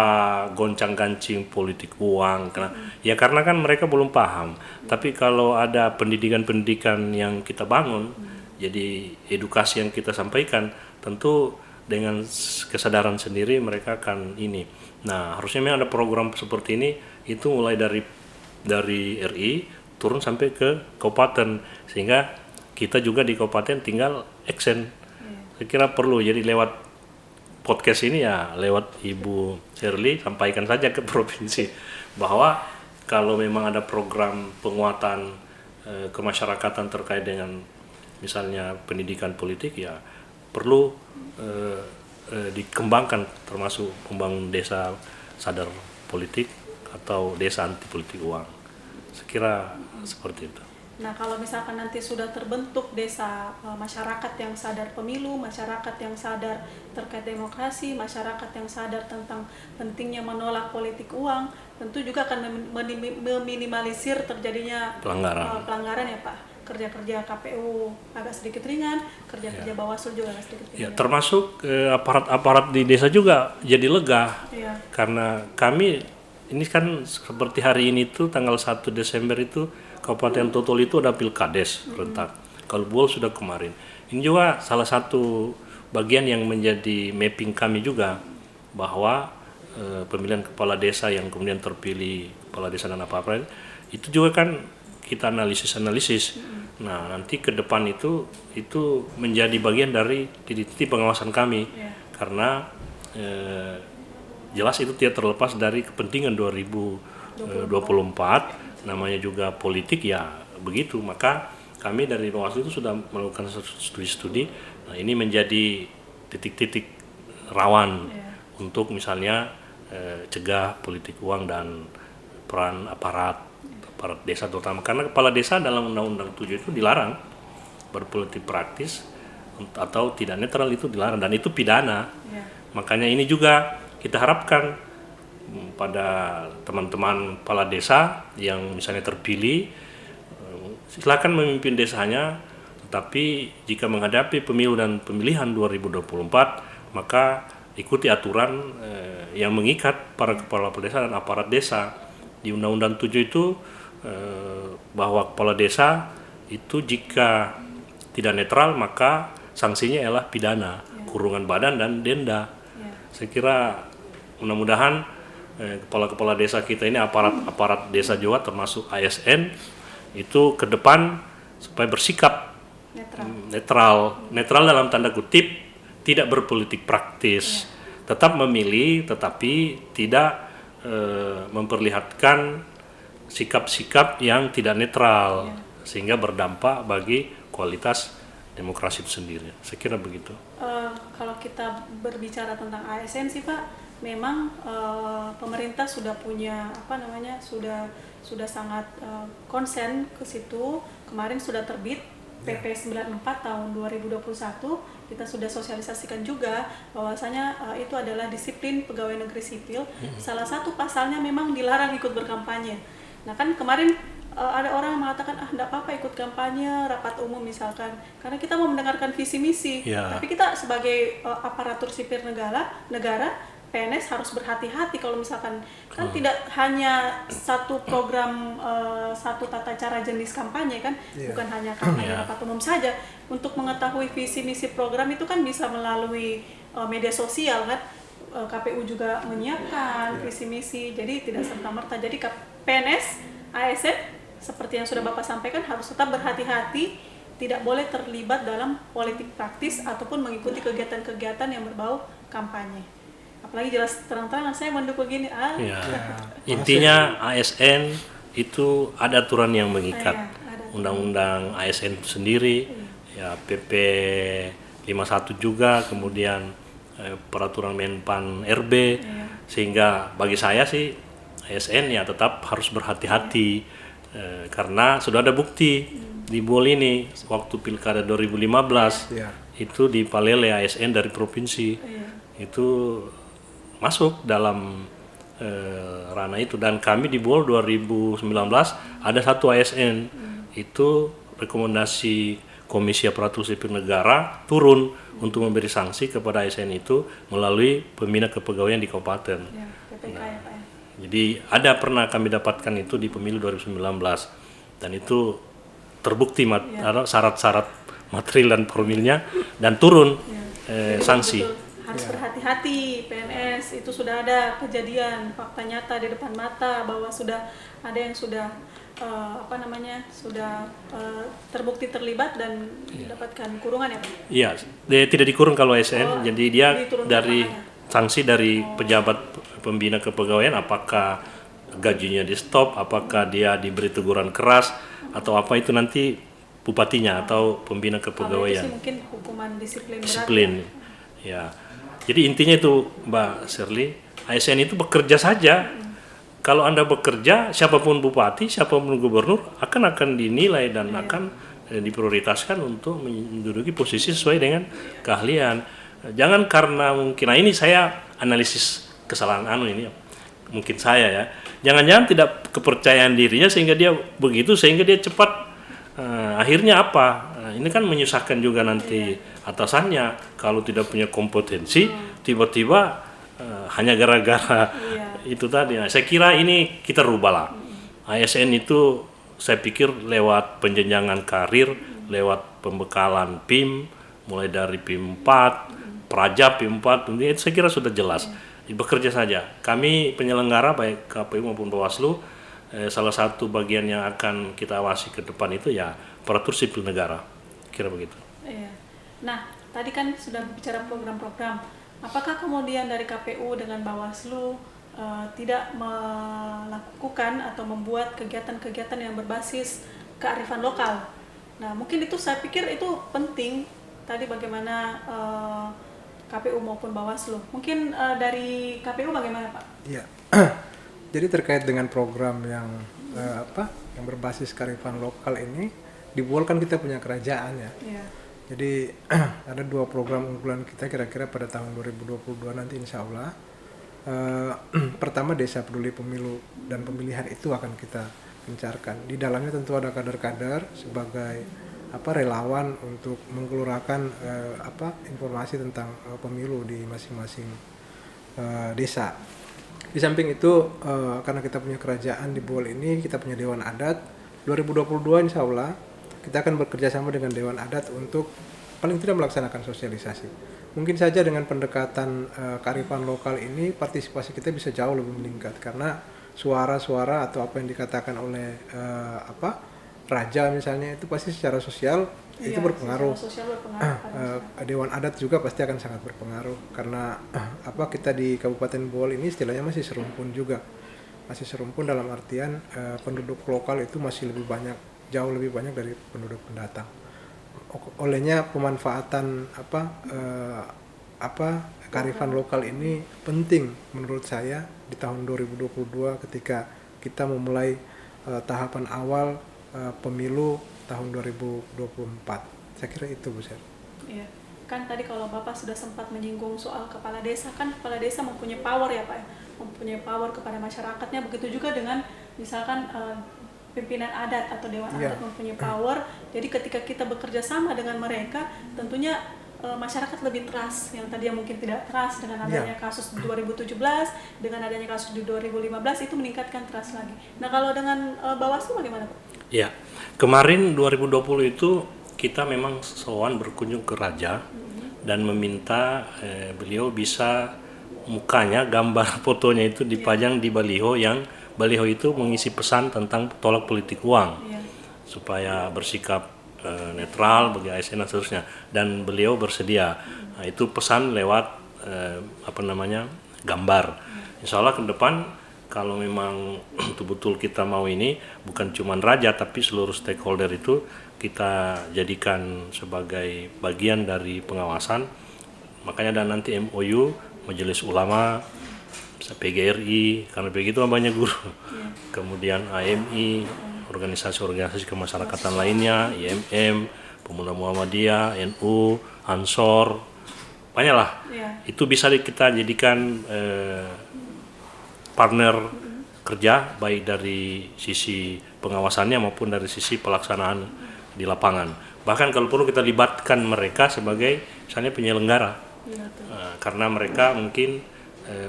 Speaker 4: goncang-gancing politik uang? Karena kan mereka belum paham. Tapi kalau ada pendidikan-pendidikan yang kita bangun, jadi edukasi yang kita sampaikan, tentu dengan kesadaran sendiri mereka akan ini. Nah, harusnya memang ada program seperti ini itu mulai dari RI turun sampai ke kabupaten, sehingga kita juga di kabupaten tinggal action. Saya kira perlu, jadi lewat podcast ini ya, lewat Ibu Shirley sampaikan saja ke provinsi bahwa kalau memang ada program penguatan kemasyarakatan terkait dengan misalnya pendidikan politik, ya perlu dikembangkan, termasuk membangun desa sadar politik atau desa anti politik uang. Saya kira seperti itu.
Speaker 2: Nah, kalau misalkan nanti sudah terbentuk desa masyarakat yang sadar pemilu, masyarakat yang sadar terkait demokrasi, masyarakat yang sadar tentang pentingnya menolak politik uang, tentu juga akan meminimalisir terjadinya pelanggaran ya Pak. Kerja-kerja KPU agak sedikit ringan, kerja-kerja Bawaslu juga agak sedikit ringan.
Speaker 4: Ya, termasuk aparat-aparat di desa juga jadi lega. Karena kami ini kan seperti hari ini tuh tanggal 1 Desember itu Kabupaten Totol itu ada pilkades rentak. Kalau Buol sudah kemarin. Ini juga salah satu bagian yang menjadi mapping kami juga, bahwa pemilihan kepala desa yang kemudian terpilih kepala desa dan apa-apa itu juga kan kita analisis. Nah, nanti ke depan itu menjadi bagian dari titik pengawasan kami. Karena jelas itu tidak terlepas dari kepentingan 2024, namanya juga politik ya begitu. Maka kami dari Bawaslu itu sudah melakukan studi-studi. Nah, ini menjadi titik-titik rawan untuk misalnya cegah politik uang dan peran aparat desa terutama. Karena kepala desa dalam Undang-Undang 7 itu dilarang berpolitik praktis atau tidak netral, itu dilarang dan itu pidana. Makanya ini juga kita harapkan pada teman-teman kepala desa yang misalnya terpilih, silakan memimpin desanya, Tetapi jika menghadapi pemilu dan pemilihan 2024, maka ikuti aturan yang mengikat para kepala desa dan aparat desa. Di Undang-Undang 7 itu bahwa kepala desa itu jika tidak netral maka sanksinya ialah pidana, kurungan badan dan denda. Saya kira mudah-mudahan kepala-kepala desa kita ini, aparat desa Jawa termasuk ASN itu ke depan supaya bersikap netral dalam tanda kutip, tidak berpolitik praktis, tetap memilih tetapi tidak memperlihatkan sikap-sikap yang tidak netral sehingga berdampak bagi kualitas demokrasi itu sendiri. Saya kira begitu.
Speaker 2: Kalau kita berbicara tentang ASN sih Pak, memang pemerintah sudah punya sudah sangat konsen ke situ. Kemarin sudah terbit PP 94 tahun 2021. Kita sudah sosialisasikan juga bahwasanya itu adalah disiplin pegawai negeri sipil. Salah satu pasalnya memang dilarang ikut berkampanye. Nah kan kemarin ada orang yang mengatakan enggak apa-apa ikut kampanye, rapat umum misalkan, karena kita mau mendengarkan visi misi. Tapi kita sebagai aparatur sipil negara PNS harus berhati-hati kalau misalkan kan tidak hanya satu program, satu tata cara jenis kampanye kan, bukan hanya kampanye rapat umum saja. Untuk mengetahui visi misi program itu kan bisa melalui media sosial kan. KPU juga menyiapkan visi misi, jadi tidak serta-merta. Jadi PNS, ASN seperti yang sudah Bapak sampaikan harus tetap berhati-hati, tidak boleh terlibat dalam politik praktis ataupun mengikuti kegiatan-kegiatan yang berbau kampanye. Apalagi jelas terang-terangan saya mendukung gini.
Speaker 4: Intinya ASN itu ada aturan yang mengikat. Undang-undang ASN itu sendiri, ya PP 51 juga, kemudian peraturan Menpan RB, sehingga bagi saya sih ASN ya tetap harus berhati-hati karena sudah ada bukti di Buol ini waktu pilkada 2015 itu di Palele ASN dari provinsi itu masuk dalam ranah itu, dan kami di Buol 2019 ada satu ASN itu rekomendasi Komisi Aparatur Sipil Negara turun untuk memberi sanksi kepada ASN itu melalui pembina kepegawaian di kabupaten. Jadi ada pernah kami dapatkan itu di pemilu 2019 dan itu terbukti syarat-syarat material dan formilnya dan turun sanksi.
Speaker 2: Harus berhati-hati, PNS itu sudah ada kejadian fakta nyata di depan mata bahwa sudah ada yang sudah terbukti terlibat dan mendapatkan kurungan ya Pak? Iya,
Speaker 4: dia tidak dikurung kalau ASN, jadi dia dari sanksi dari pejabat pembina kepegawaian, apakah gajinya di stop, apakah dia diberi teguran keras atau apa itu nanti bupatinya atau pembina kepegawaian.
Speaker 2: Itu sih mungkin hukuman disiplin
Speaker 4: berat. Ya. Jadi intinya itu Mbak Shirley, ASN itu bekerja saja. Kalau Anda bekerja, siapapun bupati, siapapun gubernur akan dinilai dan akan diprioritaskan untuk menduduki posisi sesuai dengan keahlian. Jangan karena mungkin, nah ini saya analisis kesalahan ini mungkin saya ya. Jangan-jangan tidak kepercayaan dirinya sehingga dia begitu, sehingga dia cepat. Akhirnya apa? Ini kan menyusahkan juga nanti atasannya kalau tidak punya kompetensi, tiba-tiba hanya gara-gara itu tadi. Nah, saya kira ini kita rubahlah. ASN itu saya pikir lewat penjenjangan karir, lewat pembekalan PIM, mulai dari PIM 4, Praja PIM 4, itu saya kira sudah jelas. Bekerja saja. Kami penyelenggara baik KPU maupun Bawaslu, salah satu bagian yang akan kita awasi ke depan itu ya aparatur sipil negara. Kira begitu.
Speaker 2: Iya. Nah, tadi kan sudah bicara program-program. Apakah kemudian dari KPU dengan Bawaslu tidak melakukan atau membuat kegiatan-kegiatan yang berbasis kearifan lokal? Nah, mungkin itu saya pikir itu penting. Tadi bagaimana KPU maupun Bawaslu. Mungkin dari KPU bagaimana Pak?
Speaker 3: Iya. Jadi terkait dengan program yang yang berbasis kearifan lokal ini, di Buol kan kita punya kerajaan ya. Iya. Jadi ada 2 program unggulan kita kira-kira pada tahun 2022 nanti insya Allah. Pertama Desa Peduli Pemilu dan Pemilihan itu akan kita gencarkan. Di dalamnya tentu ada kader-kader sebagai relawan untuk menggelurakan informasi tentang pemilu di masing-masing desa. Di samping itu karena kita punya kerajaan di Buol ini, kita punya Dewan Adat. 2022 insya Allah kita akan bekerja sama dengan Dewan Adat untuk paling tidak melaksanakan sosialisasi. Mungkin saja dengan pendekatan kearifan lokal ini partisipasi kita bisa jauh lebih meningkat karena suara-suara atau apa yang dikatakan oleh raja misalnya itu pasti secara sosial itu berpengaruh.
Speaker 2: Sosial berpengaruh.
Speaker 3: Dewan Adat juga pasti akan sangat berpengaruh karena kita di Kabupaten Buol ini istilahnya masih serumpun juga. Masih serumpun dalam artian penduduk lokal itu masih lebih banyak, jauh lebih banyak dari penduduk pendatang. Olehnya pemanfaatan kearifan lokal ini penting menurut saya di tahun 2022 ketika kita memulai tahapan awal pemilu tahun 2024. Saya kira itu, Bu Ser.
Speaker 2: Iya. Kan tadi kalau Bapak sudah sempat menyinggung soal kepala desa, kan kepala desa mempunyai power ya Pak ya? Mempunyai power kepada masyarakatnya, begitu juga dengan misalkan pimpinan adat atau dewan adat mempunyai power. Jadi ketika kita bekerja sama dengan mereka, tentunya masyarakat lebih trust. Yang tadi mungkin tidak trust dengan adanya kasus di 2017, dengan adanya kasus di 2015 itu meningkatkan trust lagi. Nah kalau dengan Bawaslu bagaimana Pak?
Speaker 4: Ya, kemarin 2020 itu kita memang sowan berkunjung ke Raja dan meminta beliau bisa mukanya, gambar fotonya itu dipajang di baliho yang baliho itu mengisi pesan tentang tolak politik uang supaya bersikap netral bagi ASN dan seterusnya, dan beliau bersedia. Nah, itu pesan lewat gambar. Insya Allah ke depan kalau memang betul-betul kita mau ini, bukan cuma raja tapi seluruh stakeholder itu kita jadikan sebagai bagian dari pengawasan. Makanya ada nanti MOU, Majelis Ulama, PGRI, karena begitu banyak guru. Kemudian AMI, organisasi-organisasi kemasyarakatan lainnya, IMM, Pemuda Muhammadiyah, NU, Ansor, banyak lah. Itu bisa kita jadikan partner kerja baik dari sisi pengawasannya maupun dari sisi pelaksanaan di lapangan. Bahkan kalau perlu kita libatkan mereka sebagai misalnya penyelenggara, karena mereka mungkin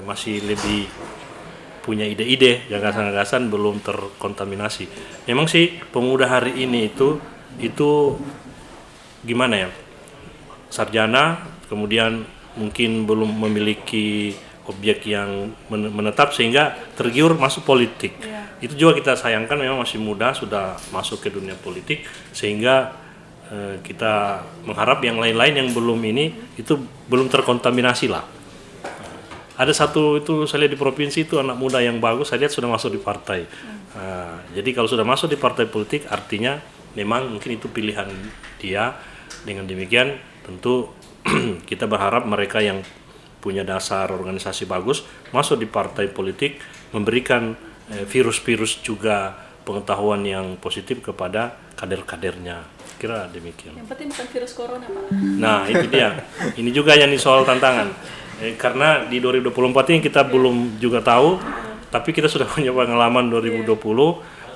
Speaker 4: masih lebih punya ide-ide, gagasan-gagasan belum terkontaminasi. Memang sih pemuda hari ini itu gimana ya, sarjana, kemudian mungkin belum memiliki objek yang menetap sehingga tergiur masuk politik. Itu juga kita sayangkan, memang masih muda sudah masuk ke dunia politik, sehingga kita mengharap yang lain-lain yang belum ini itu belum terkontaminasi lah. Ada satu itu saya lihat di provinsi itu anak muda yang bagus, saya lihat sudah masuk di partai. Jadi kalau sudah masuk di partai politik artinya memang mungkin itu pilihan dia. Dengan demikian tentu kita berharap mereka yang punya dasar organisasi bagus masuk di partai politik, memberikan virus-virus juga pengetahuan yang positif kepada kader-kadernya. Kira demikian.
Speaker 2: Yang penting bukan virus corona Pak.
Speaker 4: Nah itu dia. Ini juga yang soal tantangan. Karena di 2024 ini kita belum juga tahu, tapi kita sudah punya pengalaman 2020.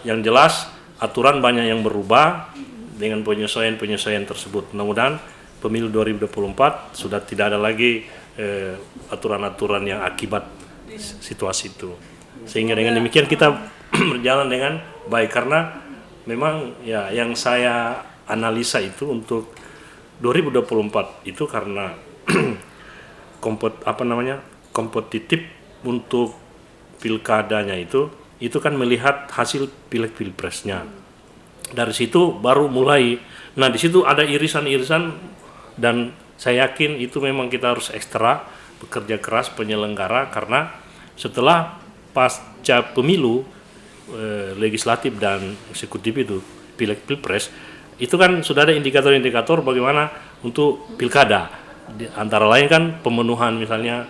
Speaker 4: Yang jelas aturan banyak yang berubah dengan penyesuaian tersebut. Mudah-mudahan pemilu 2024 sudah tidak ada lagi aturan-aturan yang akibat situasi itu, sehingga dengan demikian kita berjalan dengan baik. Karena memang ya yang saya analisa itu untuk 2024 itu karena kompetitif untuk pilkadanya itu kan melihat hasil pilek-pilpresnya. Dari situ baru mulai. Nah di situ ada irisan-irisan dan saya yakin itu memang kita harus ekstra bekerja keras penyelenggara, karena setelah pasca pemilu legislatif dan eksekutif itu pilek pilpres itu kan sudah ada indikator-indikator bagaimana untuk pilkada, antara lain kan pemenuhan misalnya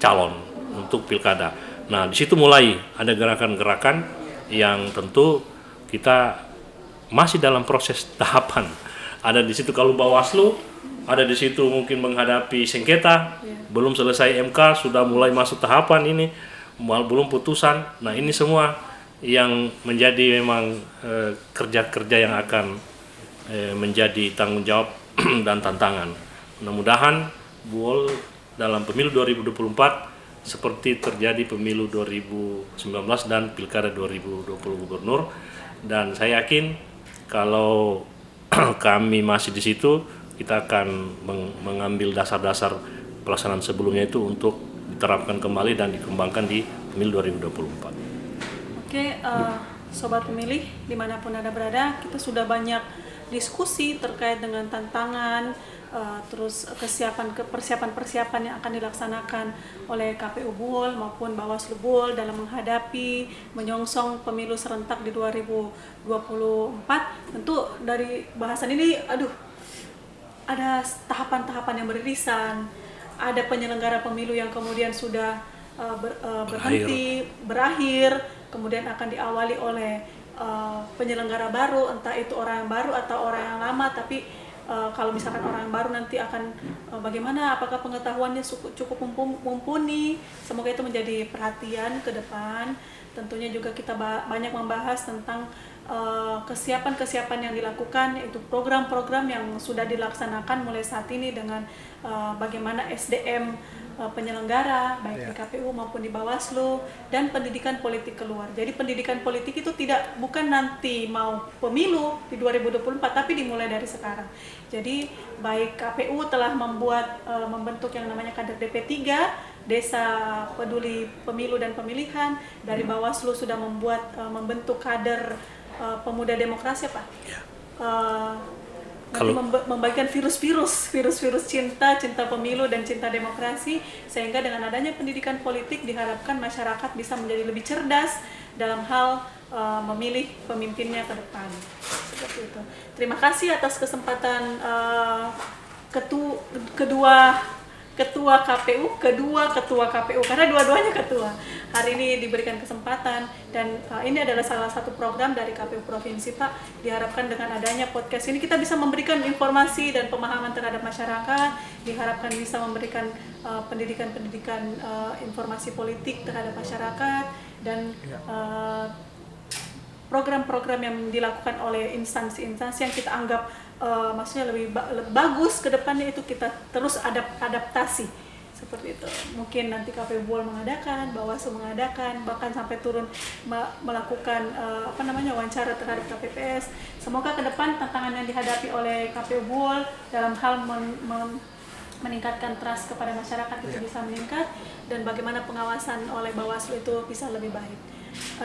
Speaker 4: calon untuk pilkada. Nah di situ mulai ada gerakan-gerakan yang tentu kita masih dalam proses tahapan. Ada di situ kalau Bawaslu, ada di situ mungkin menghadapi sengketa, belum selesai MK sudah mulai masuk tahapan ini, belum putusan. Nah ini semua yang menjadi memang kerja-kerja yang akan menjadi tanggung jawab dan tantangan. Mudah-mudahan Buol dalam pemilu 2024 seperti terjadi pemilu 2019 dan Pilkada 2020 Gubernur, dan saya yakin kalau kami masih di situ, kita akan mengambil dasar-dasar pelaksanaan sebelumnya itu untuk diterapkan kembali dan dikembangkan di pemilu 2024.
Speaker 2: Oke, sobat pemilih dimanapun Anda berada, kita sudah banyak diskusi terkait dengan tantangan, terus persiapan yang akan dilaksanakan oleh KPU Buol maupun Bawaslu Buol dalam menghadapi menyongsong pemilu serentak di 2024. Tentu dari bahasan ini, ada tahapan-tahapan yang beririsan, ada penyelenggara pemilu yang kemudian sudah berakhir, kemudian akan diawali oleh penyelenggara baru, entah itu orang yang baru atau orang yang lama. Tapi kalau misalkan orang yang baru nanti akan bagaimana, apakah pengetahuannya cukup mumpuni, semoga itu menjadi perhatian ke depan. Tentunya juga kita banyak membahas tentang kesiapan yang dilakukan, yaitu program-program yang sudah dilaksanakan mulai saat ini dengan bagaimana SDM penyelenggara baik di KPU maupun di Bawaslu, dan pendidikan politik keluar. Jadi pendidikan politik itu bukan nanti mau pemilu di 2024, tapi dimulai dari sekarang. Jadi baik KPU telah membentuk yang namanya kader DP3, Desa Peduli Pemilu dan Pemilihan. Dari Bawaslu sudah membentuk kader pemuda demokrasi, Pak. Membagikan virus cinta pemilu dan cinta demokrasi, sehingga dengan adanya pendidikan politik diharapkan masyarakat bisa menjadi lebih cerdas dalam hal memilih pemimpinnya ke depan. Seperti itu. Terima kasih atas kesempatan kedua ketua KPU, karena dua-duanya ketua. Hari ini diberikan kesempatan, dan ini adalah salah satu program dari KPU Provinsi, Pak. Diharapkan dengan adanya podcast ini kita bisa memberikan informasi dan pemahaman terhadap masyarakat, diharapkan bisa memberikan pendidikan informasi politik terhadap masyarakat, dan program-program yang dilakukan oleh instansi-instansi yang kita anggap maksudnya lebih bagus ke depannya, itu kita terus adaptasi seperti itu. Mungkin nanti KPU Buol mengadakan, Bawaslu mengadakan, bahkan sampai turun melakukan wawancara terhadap KPPS. Semoga ke depan tantangan yang dihadapi oleh KPU Buol dalam hal meningkatkan trust kepada masyarakat itu bisa meningkat, dan bagaimana pengawasan oleh Bawaslu itu bisa lebih baik.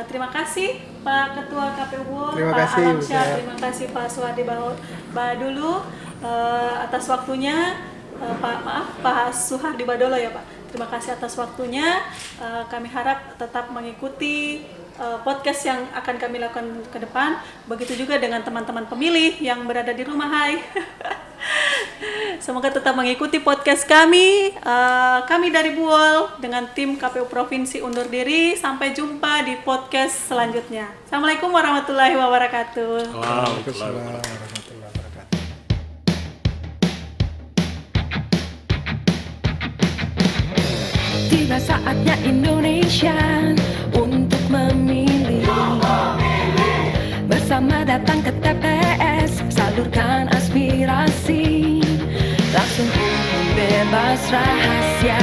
Speaker 2: Terima kasih Pak Ketua KPU Buol, Pak Alamsyah, terima kasih Pak Suhadi Badulu atas waktunya. Pak Suhardi Badolo ya Pak. Terima kasih atas waktunya. Kami harap tetap mengikuti podcast yang akan kami lakukan ke depan. Begitu juga dengan teman-teman pemilih yang berada di rumah. Hai. Semoga tetap mengikuti podcast kami. Kami dari Buol dengan tim KPU Provinsi undur diri. Sampai jumpa di podcast selanjutnya. Assalamualaikum warahmatullahi wabarakatuh.
Speaker 3: Waalaikumsalam warahmatullahi wabarakatuh.
Speaker 1: Tiba saatnya Indonesia untuk memilih. Bersama datang ke TPS, salurkan aspirasi. Langsung umum bebas rahasia.